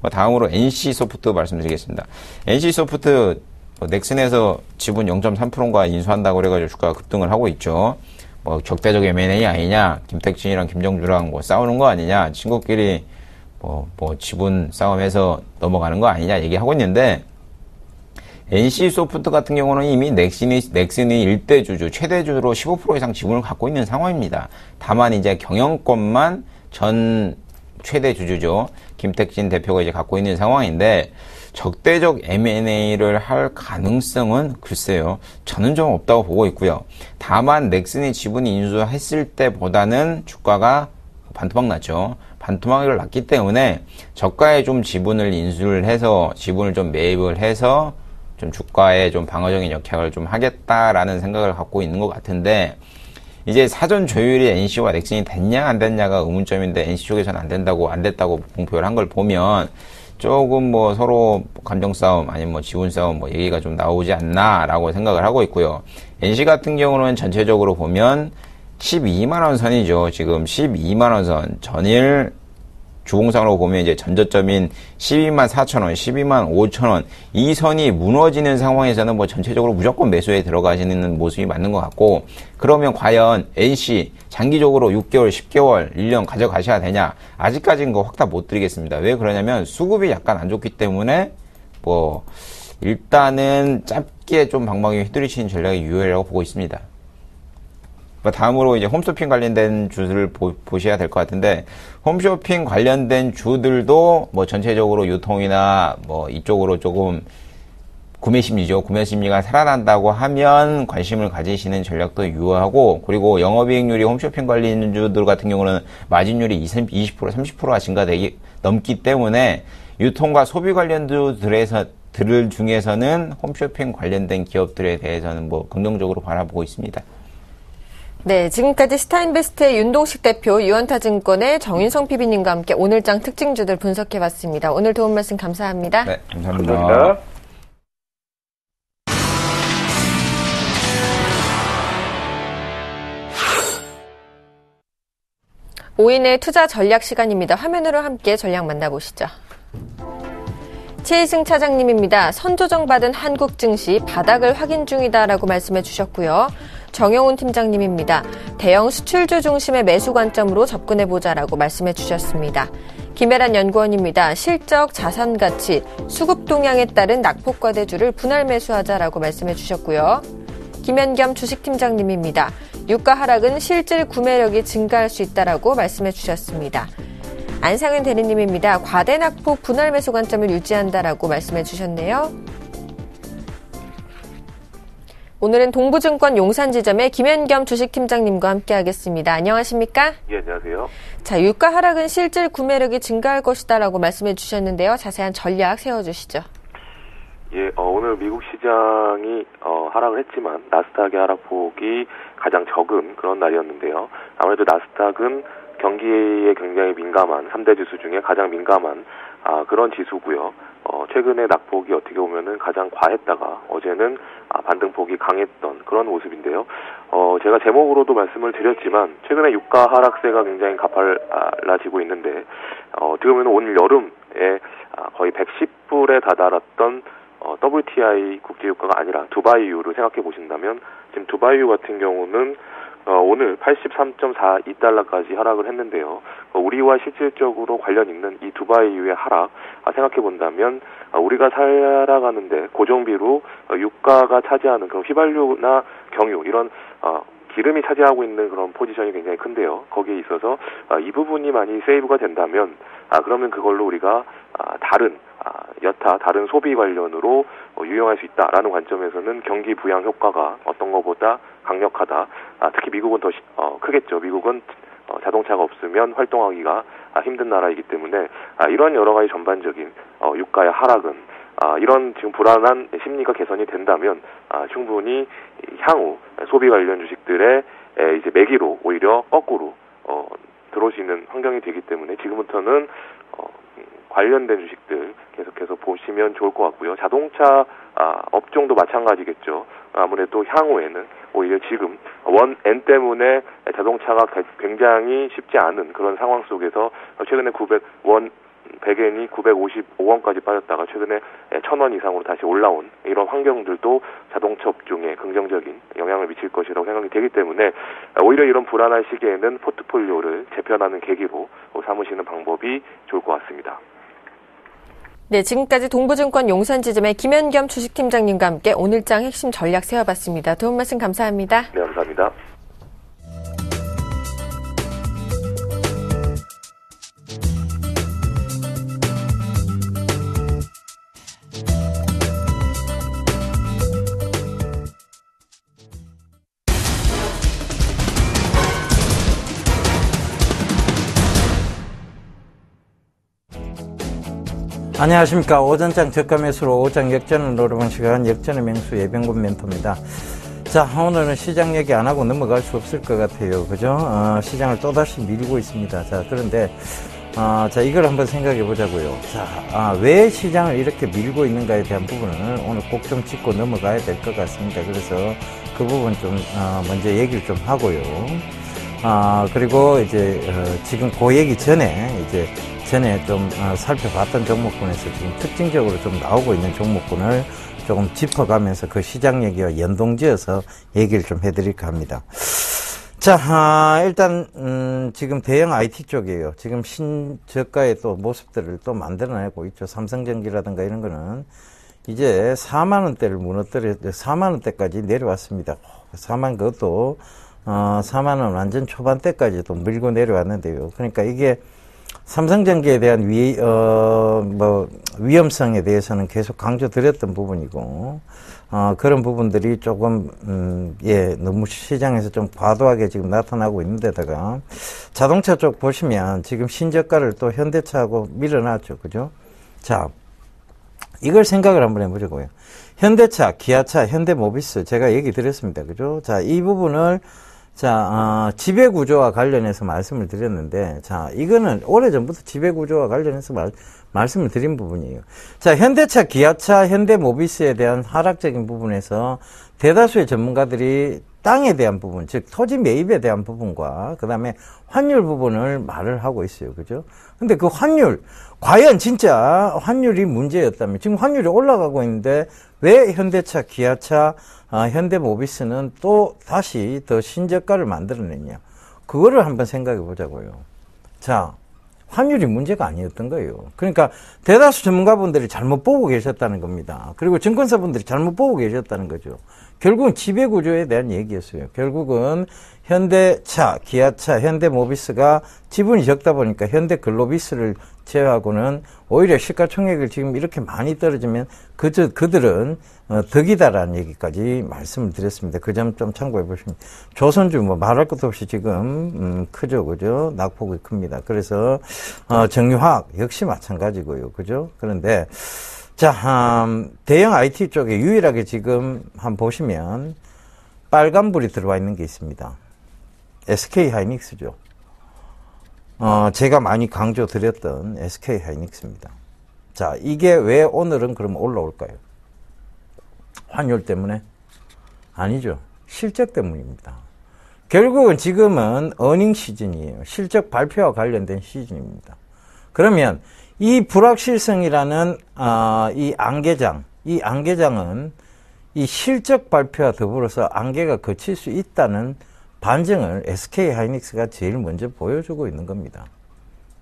다음으로 NC소프트 말씀드리겠습니다. NC소프트 넥슨에서 지분 0.3%가 인수한다고 그래가지고 주가가 급등을 하고 있죠. 뭐 적대적 M&A 아니냐, 김택진이랑 김정주랑 뭐 싸우는 거 아니냐, 친구끼리 뭐 지분 싸움해서 넘어가는 거 아니냐 얘기하고 있는데, NC소프트 같은 경우는 이미 넥슨이 일대주주, 최대주로 15% 이상 지분을 갖고 있는 상황입니다. 다만 이제 경영권만 전 최대주주죠. 김택진 대표가 이제 갖고 있는 상황인데, 적대적 M&A를 할 가능성은 글쎄요, 저는 좀 없다고 보고 있고요. 다만 넥슨이 지분이 인수했을 때보다는 주가가 반토막 났죠. 반토막을 났기 때문에 저가에 좀 지분을 인수를 해서, 지분을 좀 매입을 해서 좀 주가에 좀 방어적인 역할을 좀 하겠다라는 생각을 갖고 있는 것 같은데, 이제 사전 조율이 NC와 넥슨이 됐냐 안 됐냐가 의문점인데, NC 쪽에서는 안 됐다고 공표를 한 걸 보면 조금 뭐 서로 감정 싸움 아니면 뭐 지분 싸움 뭐 얘기가 좀 나오지 않나라고 생각을 하고 있고요. NC 같은 경우는 전체적으로 보면 12만원 선이죠. 지금 12만원 선, 전일 주봉상으로 보면 이제 전저점인 12만 4천원, 12만 5천원, 이 선이 무너지는 상황에서는 뭐 전체적으로 무조건 매수에 들어가시는 모습이 맞는 것 같고, 그러면 과연 NC 장기적으로 6개월, 10개월, 1년 가져가셔야 되냐? 아직까지는 그 확답 못 드리겠습니다. 왜 그러냐면 수급이 약간 안 좋기 때문에 뭐 일단은 짧게 좀 방망이 휘두르시는 전략이 유효하다고 보고 있습니다. 다음으로 이제 홈쇼핑 관련된 주들을 보셔야 될 것 같은데, 홈쇼핑 관련된 주들도 뭐 전체적으로 유통이나 뭐 이쪽으로 조금 구매 심리죠. 구매 심리가 살아난다고 하면 관심을 가지시는 전략도 유효하고, 그리고 영업이익률이 홈쇼핑 관련주들 같은 경우는 마진율이 20%, 30%가 넘기 때문에 유통과 소비 관련주들 중에서는 홈쇼핑 관련된 기업들에 대해서는 뭐 긍정적으로 바라보고 있습니다. 네, 지금까지 스타인베스트의 윤동식 대표, 유원타증권의 정윤성 PB님과 함께 오늘장 특징주들 분석해봤습니다. 오늘 도움 말씀 감사합니다. 네, 감사합니다. 오인의 투자 전략 시간입니다. 화면으로 함께 전략 만나보시죠. 최희승 차장님입니다. 선조정받은 한국 증시 바닥을 확인 중이다라고 말씀해 주셨고요. 정영훈 팀장님입니다. 대형 수출주 중심의 매수 관점으로 접근해보자라고 말씀해 주셨습니다. 김혜란 연구원입니다. 실적, 자산 가치, 수급 동향에 따른 낙폭과대주를 분할 매수하자라고 말씀해 주셨고요. 김현겸 주식팀장님입니다. 유가 하락은 실질 구매력이 증가할 수 있다라고 말씀해 주셨습니다. 안상현 대리님입니다. 과대 낙폭 분할 매수 관점을 유지한다라고 말씀해 주셨네요. 오늘은 동부증권 용산지점의 김현겸 주식팀장님과 함께하겠습니다. 안녕하십니까? 예, 안녕하세요. 자, 유가 하락은 실질 구매력이 증가할 것이다라고 말씀해 주셨는데요. 자세한 전략 세워주시죠. 예, 오늘 미국 시장이 하락을 했지만 나스닥의 하락폭이 가장 적은 그런 날이었는데요. 아무래도 나스닥은 경기에 굉장히 민감한 3대 지수 중에 가장 민감한 그런 지수고요. 최근에 낙폭이 어떻게 보면은 가장 과했다가 어제는 반등폭이 강했던 그런 모습인데요. 제가 제목으로도 말씀을 드렸지만 최근에 유가 하락세가 굉장히 가팔라지고 있는데 어떻게 보면 오늘 여름에 거의 110불에 다다랐던 WTI 국제유가가 아니라 두바이유를 생각해 보신다면 지금 두바이유 같은 경우는 오늘 83.42달러까지 하락을 했는데요. 우리와 실질적으로 관련 있는 이 두바이유의 하락 생각해 본다면 우리가 살아가는데 고정비로 유가가 차지하는 그런 휘발유나 경유 이런 기름이 차지하고 있는 그런 포지션이 굉장히 큰데요. 거기에 있어서 이 부분이 많이 세이브가 된다면 그러면 그걸로 우리가 다른 소비 관련으로 유용할 수 있다라는 관점에서는 경기 부양 효과가 어떤 것보다 강력하다. 특히 미국은 더 크겠죠. 미국은 자동차가 없으면 활동하기가 힘든 나라이기 때문에 이런 여러 가지 전반적인 유가의 하락은 이런 지금 불안한 심리가 개선이 된다면 충분히 향후 소비 관련 주식들의 이제 매기로 오히려 거꾸로 들어올 수 있는 환경이 되기 때문에 지금부터는 관련된 주식들 계속해서 보시면 좋을 것 같고요. 자동차 업종도 마찬가지겠죠. 아무래도 향후에는 오히려 지금 원 N 때문에 자동차가 굉장히 쉽지 않은 그런 상황 속에서 최근에 100엔이 955원까지 빠졌다가 최근에 1,000원 이상으로 다시 올라온 이런 환경들도 자동차 업종에 긍정적인 영향을 미칠 것이라고 생각이 되기 때문에 오히려 이런 불안한 시기에는 포트폴리오를 재편하는 계기로 삼으시는 방법이 좋을 것 같습니다. 네, 지금까지 동부증권 용산지점의 김현겸 주식팀장님과 함께 오늘장 핵심 전략 세워봤습니다. 도움 말씀 감사합니다. 네, 감사합니다. 안녕하십니까. 오전장 저가 매수로 오장 역전을 노려본 시간 역전의 맹수 예병군 멘토입니다. 자, 오늘은 시장 얘기 안 하고 넘어갈 수 없을 것 같아요. 그죠? 시장을 또다시 밀고 있습니다. 자, 그런데, 자, 이걸 한번 생각해 보자고요. 자, 왜 시장을 이렇게 밀고 있는가에 대한 부분을 오늘 꼭 좀 짚고 넘어가야 될 것 같습니다. 그래서 그 부분 좀, 먼저 얘기를 좀 하고요. 그리고 이제, 지금 그 얘기 전에 좀 살펴봤던 종목군에서 지금 특징적으로 좀 나오고 있는 종목군을 조금 짚어가면서 그 시장 얘기와 연동지어서 얘기를 좀 해드릴까 합니다. 자, 일단 지금 대형 IT 쪽이에요. 지금 신저가의 또 모습들을 또 만들어내고 있죠. 삼성전기라든가 이런 거는 이제 4만 원대를 무너뜨려 4만 원대까지 내려왔습니다. 4만 그것도 4만 원 완전 초반대까지도 밀고 내려왔는데요. 그러니까 이게 삼성전기에 대한 위험성에 대해서는 계속 강조드렸던 부분이고, 그런 부분들이 조금, 너무 시장에서 좀 과도하게 지금 나타나고 있는 데다가, 자동차 쪽 보시면 지금 신저가를 또 현대차하고 밀어놨죠. 그죠? 자, 이걸 생각을 한번 해보자고요. 현대차, 기아차, 현대모비스, 제가 얘기 드렸습니다. 그죠? 자, 이 부분을 자, 지배구조와 관련해서 말씀을 드렸는데, 자, 이거는 오래전부터 지배구조와 관련해서 말씀을 드린 부분이에요. 자, 현대차, 기아차, 현대모비스에 대한 하락적인 부분에서 대다수의 전문가들이 땅에 대한 부분, 즉, 토지 매입에 대한 부분과, 그 다음에 환율 부분을 말을 하고 있어요. 그죠? 근데 그 환율, 과연 진짜 환율이 문제였다면, 지금 환율이 올라가고 있는데, 왜 현대차, 기아차, 현대모비스는 또 다시 더 신저가를 만들어냈냐. 그거를 한번 생각해 보자고요. 자, 환율이 문제가 아니었던 거예요. 그러니까 대다수 전문가분들이 잘못 보고 계셨다는 겁니다. 그리고 증권사분들이 잘못 보고 계셨다는 거죠. 결국은 지배구조에 대한 얘기였어요. 결국은 현대차, 기아차, 현대모비스가 지분이 적다 보니까 현대글로비스를 제외하고는 오히려 시가총액을 지금 이렇게 많이 떨어지면 그들은 덕이다라는 얘기까지 말씀을 드렸습니다. 그 점 좀 참고해 보시면 조선주 뭐 말할 것도 없이 지금 크죠, 그죠? 낙폭이 큽니다. 그래서 정유화학 역시 마찬가지고요, 그죠? 그런데 자, 대형 IT 쪽에 유일하게 지금 한번 보시면 빨간불이 들어와 있는 게 있습니다. SK하이닉스죠. 제가 많이 강조드렸던 SK하이닉스입니다. 자, 이게 왜 오늘은 그럼 올라올까요? 환율 때문에? 아니죠. 실적 때문입니다. 결국은 지금은 어닝 시즌이에요. 실적 발표와 관련된 시즌입니다. 그러면 이 불확실성이라는 이 안개장은 이 실적 발표와 더불어서 안개가 걷힐 수 있다는 반증을 SK하이닉스가 제일 먼저 보여주고 있는 겁니다.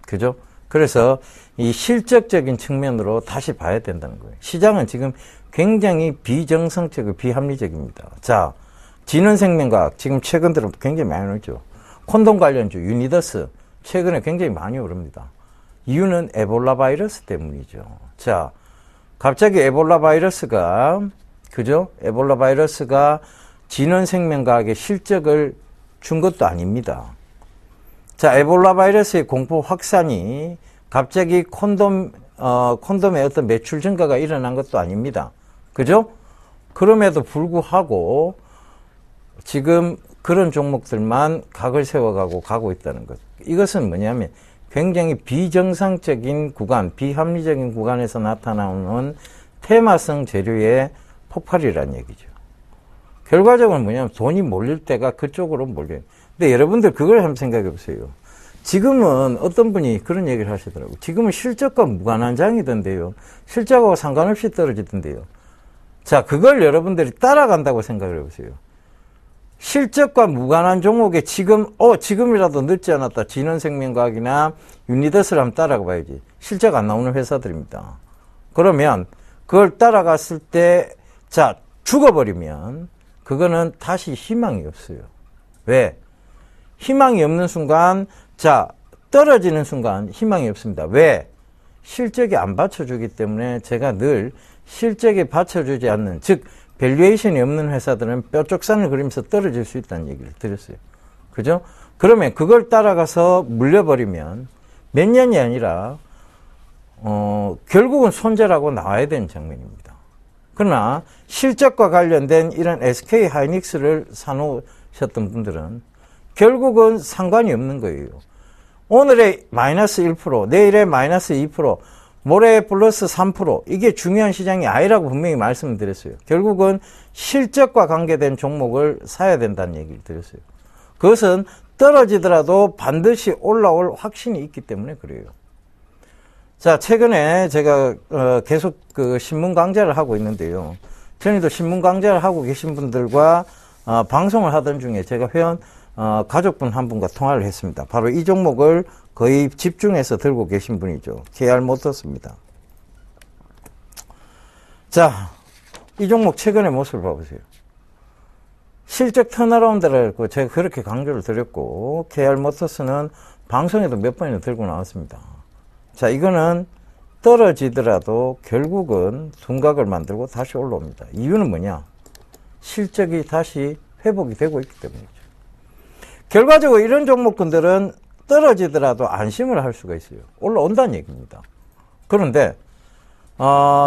그죠? 그래서 이 실적적인 측면으로 다시 봐야 된다는 거예요. 시장은 지금 굉장히 비정상적이고 비합리적입니다. 자, 진원생명과학 지금 최근 들어 굉장히 많이 오르죠. 콘돔 관련주 유니더스 최근에 굉장히 많이 오릅니다. 이유는 에볼라 바이러스 때문이죠. 자, 갑자기 에볼라 바이러스가 그죠? 에볼라 바이러스가 진원생명과학의 실적을 준 것도 아닙니다. 자, 에볼라 바이러스의 공포 확산이 갑자기 콘돔 콘돔의 어떤 매출 증가가 일어난 것도 아닙니다. 그죠? 그럼에도 불구하고 지금 그런 종목들만 각을 세워가고 가고 있다는 것. 이것은 뭐냐면 굉장히 비정상적인 구간, 비합리적인 구간에서 나타나는 테마성 재료의 폭발이라는 얘기죠. 결과적으로 뭐냐면 돈이 몰릴 때가 그쪽으로 몰려요. 근데 여러분들 그걸 한번 생각해 보세요. 지금은 어떤 분이 그런 얘기를 하시더라고요. 지금은 실적과 무관한 장이던데요. 실적하고 상관없이 떨어지던데요. 자, 그걸 여러분들이 따라간다고 생각을 해보세요. 실적과 무관한 종목에 지금이라도 늦지 않았다. 진원생명과학이나 유니더스를 한번 따라가 봐야지. 실적 안 나오는 회사들입니다. 그러면 그걸 따라갔을 때, 자, 죽어버리면 그거는 다시 희망이 없어요. 왜? 희망이 없는 순간, 자, 떨어지는 순간 희망이 없습니다. 왜? 실적이 안 받쳐주기 때문에 제가 늘 실적에 받쳐주지 않는, 즉 밸류에이션이 없는 회사들은 뼈쪽산을 그리면서 떨어질 수 있다는 얘기를 드렸어요. 그죠? 그러면 그걸 따라가서 물려버리면 몇 년이 아니라 결국은 손절하고 나와야 되는 장면입니다. 그러나 실적과 관련된 이런 SK 하이닉스를 사놓으셨던 분들은 결국은 상관이 없는 거예요. 오늘의 마이너스 1%, 내일의 마이너스 2%, 모레 플러스 3%, 이게 중요한 시장이 아니라고 분명히 말씀을 드렸어요. 결국은 실적과 관계된 종목을 사야 된다는 얘기를 드렸어요. 그것은 떨어지더라도 반드시 올라올 확신이 있기 때문에 그래요. 자, 최근에 제가 계속 그 신문 강좌를 하고 있는데요. 전에도 신문 강좌를 하고 계신 분들과 방송을 하던 중에 제가 회원 가족분 한 분과 통화를 했습니다. 바로 이 종목을 거의 집중해서 들고 계신 분이죠. KR 모터스입니다. 자, 이 종목 최근의 모습을 봐보세요. 실적 턴어라운드라고 제가 그렇게 강조를 드렸고, KR 모터스는 방송에도 몇 번이나 들고 나왔습니다. 자, 이거는 떨어지더라도 결국은 둔각을 만들고 다시 올라옵니다. 이유는 뭐냐? 실적이 다시 회복이 되고 있기 때문이죠. 결과적으로 이런 종목군들은 떨어지더라도 안심을 할 수가 있어요. 올라온다는 얘기입니다. 그런데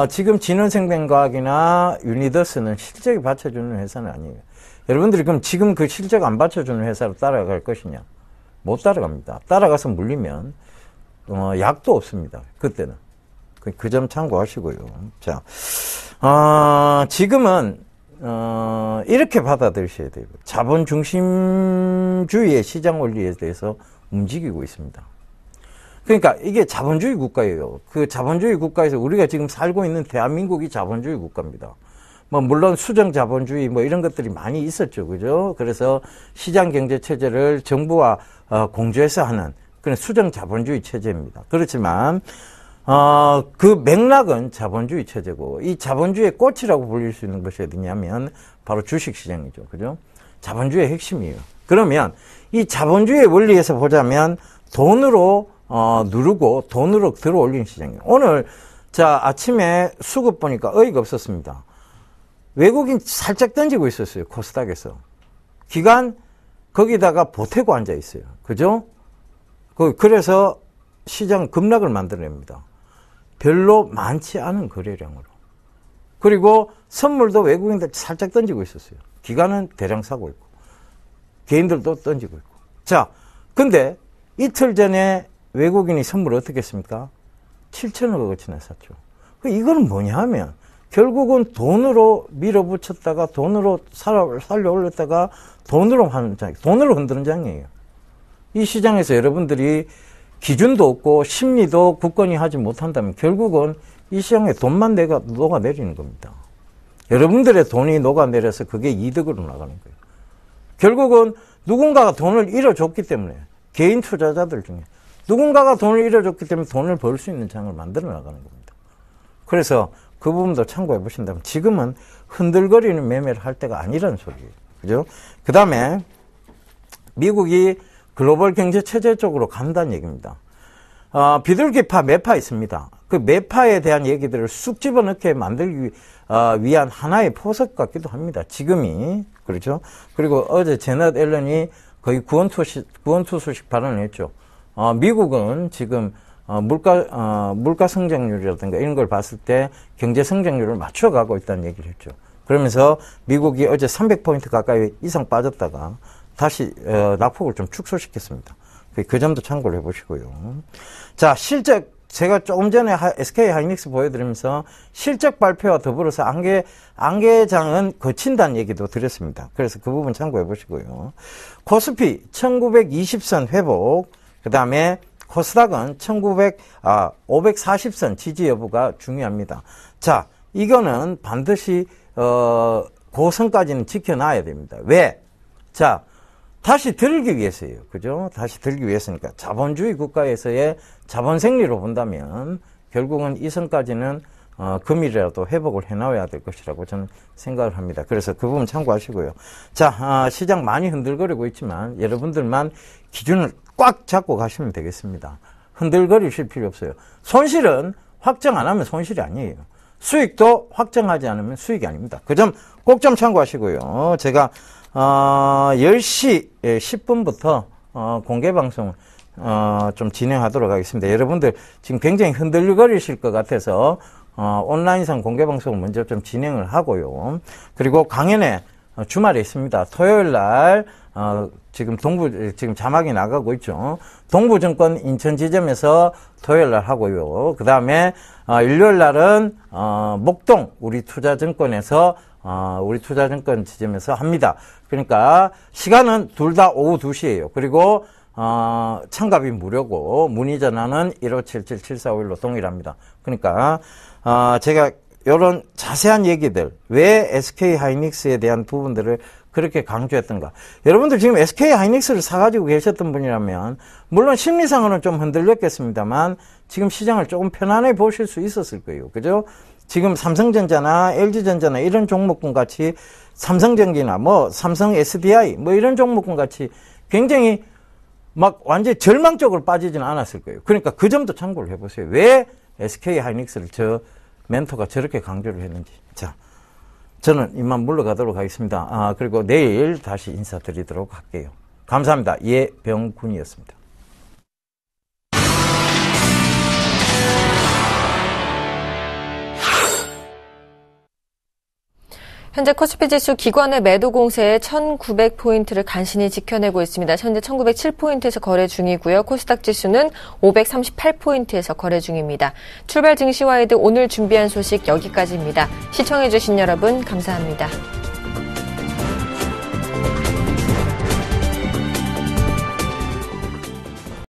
지금 진원생명과학이나 유니더스는 실적이 받쳐주는 회사는 아니에요. 여러분들이 그럼 지금 그 실적 안 받쳐주는 회사로 따라갈 것이냐? 못 따라갑니다. 따라가서 물리면 약도 없습니다. 그때는. 그 점 참고하시고요. 자, 지금은 이렇게 받아들이셔야 돼요. 자본 중심주의의 시장 원리에 대해서 움직이고 있습니다. 그러니까 이게 자본주의 국가예요. 그 자본주의 국가에서 우리가 지금 살고 있는 대한민국이 자본주의 국가입니다. 뭐 물론 수정 자본주의 뭐 이런 것들이 많이 있었죠. 그죠? 그래서 시장 경제 체제를 정부와 공조해서 하는 그런 수정 자본주의 체제입니다. 그렇지만 그 맥락은 자본주의 체제고, 이 자본주의의 꽃이라고 불릴 수 있는 것이 어디냐면 바로 주식시장이죠. 그죠? 자본주의의 핵심이에요. 그러면 이 자본주의의 원리에서 보자면 돈으로 누르고 돈으로 들어 올리는 시장이에요. 오늘 자 아침에 수급 보니까 어이가 없었습니다. 외국인 살짝 던지고 있었어요. 코스닥에서. 기관 거기다가 보태고 앉아 있어요. 그죠? 그래서 시장 급락을 만들어냅니다. 별로 많지 않은 거래량으로. 그리고 선물도 외국인들 살짝 던지고 있었어요. 기관은 대량 사고 있고, 개인들도 던지고 있고. 자, 근데 이틀 전에 외국인이 선물을 어떻게 했습니까? 7천억어치나 샀죠. 이거는 뭐냐 하면, 결국은 돈으로 밀어붙였다가, 돈으로 살려 올렸다가, 돈으로 하는 장, 돈으로 흔드는 장이에요. 이 시장에서 여러분들이 기준도 없고 심리도 굳건히 하지 못한다면 결국은 이 시장에 돈만 녹아내리는 겁니다. 여러분들의 돈이 녹아내려서 그게 이득으로 나가는 거예요. 결국은 누군가가 돈을 잃어줬기 때문에, 개인 투자자들 중에 누군가가 돈을 잃어줬기 때문에 돈을 벌 수 있는 장을 만들어 나가는 겁니다. 그래서 그 부분도 참고해 보신다면 지금은 흔들거리는 매매를 할 때가 아니라는 소리예요. 그죠? 그 다음에 미국이 글로벌 경제 체제 쪽으로 간다는 얘기입니다. 비둘기파, 매파 있습니다. 그 매파에 대한 얘기들을 쑥 집어넣게 만들기 위한 하나의 포석 같기도 합니다. 지금이. 그렇죠? 그리고 어제 제넛 앨런이 거의 구원투수식 발언을 했죠. 미국은 지금 물가 성장률이라든가 이런 걸 봤을 때 경제 성장률을 맞춰가고 있다는 얘기를 했죠. 그러면서 미국이 어제 300포인트 가까이 이상 빠졌다가 다시 낙폭을 좀 축소시켰습니다. 그 점도 참고를 해보시고요. 자, 실적 제가 조금 전에 SK 하이닉스 보여드리면서 실적 발표와 더불어서 안개장은 거친다는 얘기도 드렸습니다. 그래서 그 부분 참고해 보시고요. 코스피 1920선 회복, 그 다음에 코스닥은 540선 지지 여부가 중요합니다. 자, 이거는 반드시 고선까지는 지켜놔야 됩니다. 왜? 자, 다시 들기 위해서예요. 그죠? 다시 들기 위해서니까. 자본주의 국가에서의 자본 생리로 본다면 결국은 이 선까지는 금일이라도 회복을 해놔야 될 것이라고 저는 생각을 합니다. 그래서 그 부분 참고하시고요. 자, 시장 많이 흔들거리고 있지만 여러분들만 기준을 꽉 잡고 가시면 되겠습니다. 흔들거리실 필요 없어요. 손실은 확정 안 하면 손실이 아니에요. 수익도 확정하지 않으면 수익이 아닙니다. 그 점 꼭 좀 참고하시고요. 제가 10시 10분부터 공개 방송 좀 진행하도록 하겠습니다. 여러분들 지금 굉장히 흔들거리실 것 같아서 온라인상 공개 방송을 먼저 좀 진행을 하고요. 그리고 강연에 주말에 있습니다. 토요일 날 지금 지금 자막이 나가고 있죠. 동부증권 인천 지점에서 토요일 날 하고요. 그 다음에 일요일 날은 목동 우리투자증권에서 우리투자증권 지점에서 합니다. 그러니까 시간은 둘 다 오후 2시예요. 그리고 참가비 무료고 문의 전화는 1577-7451로 동일합니다. 그러니까 제가 이런 자세한 얘기들, 왜 SK 하이닉스에 대한 부분들을 그렇게 강조했던가. 여러분들 지금 SK 하이닉스를 사가지고 계셨던 분이라면 물론 심리상으로는 좀 흔들렸겠습니다만 지금 시장을 조금 편안해 보실 수 있었을 거예요. 그죠? 지금 삼성전자나 LG전자나 이런 종목군 같이 삼성전기나 삼성 SDI 이런 종목군 같이 굉장히 막 완전히 절망적으로 빠지지는 않았을 거예요. 그러니까 그 점도 참고를 해보세요. 왜 SK 하이닉스를 저 멘토가 저렇게 강조를 했는지. 자, 저는 이만 물러가도록 하겠습니다. 그리고 내일 다시 인사드리도록 할게요. 감사합니다. 예병군이었습니다. 현재 코스피 지수 기관의 매도 공세에 1900포인트를 간신히 지켜내고 있습니다. 현재 1907포인트에서 거래 중이고요. 코스닥 지수는 538포인트에서 거래 중입니다. 출발 증시와이드 오늘 준비한 소식 여기까지입니다. 시청해주신 여러분 감사합니다.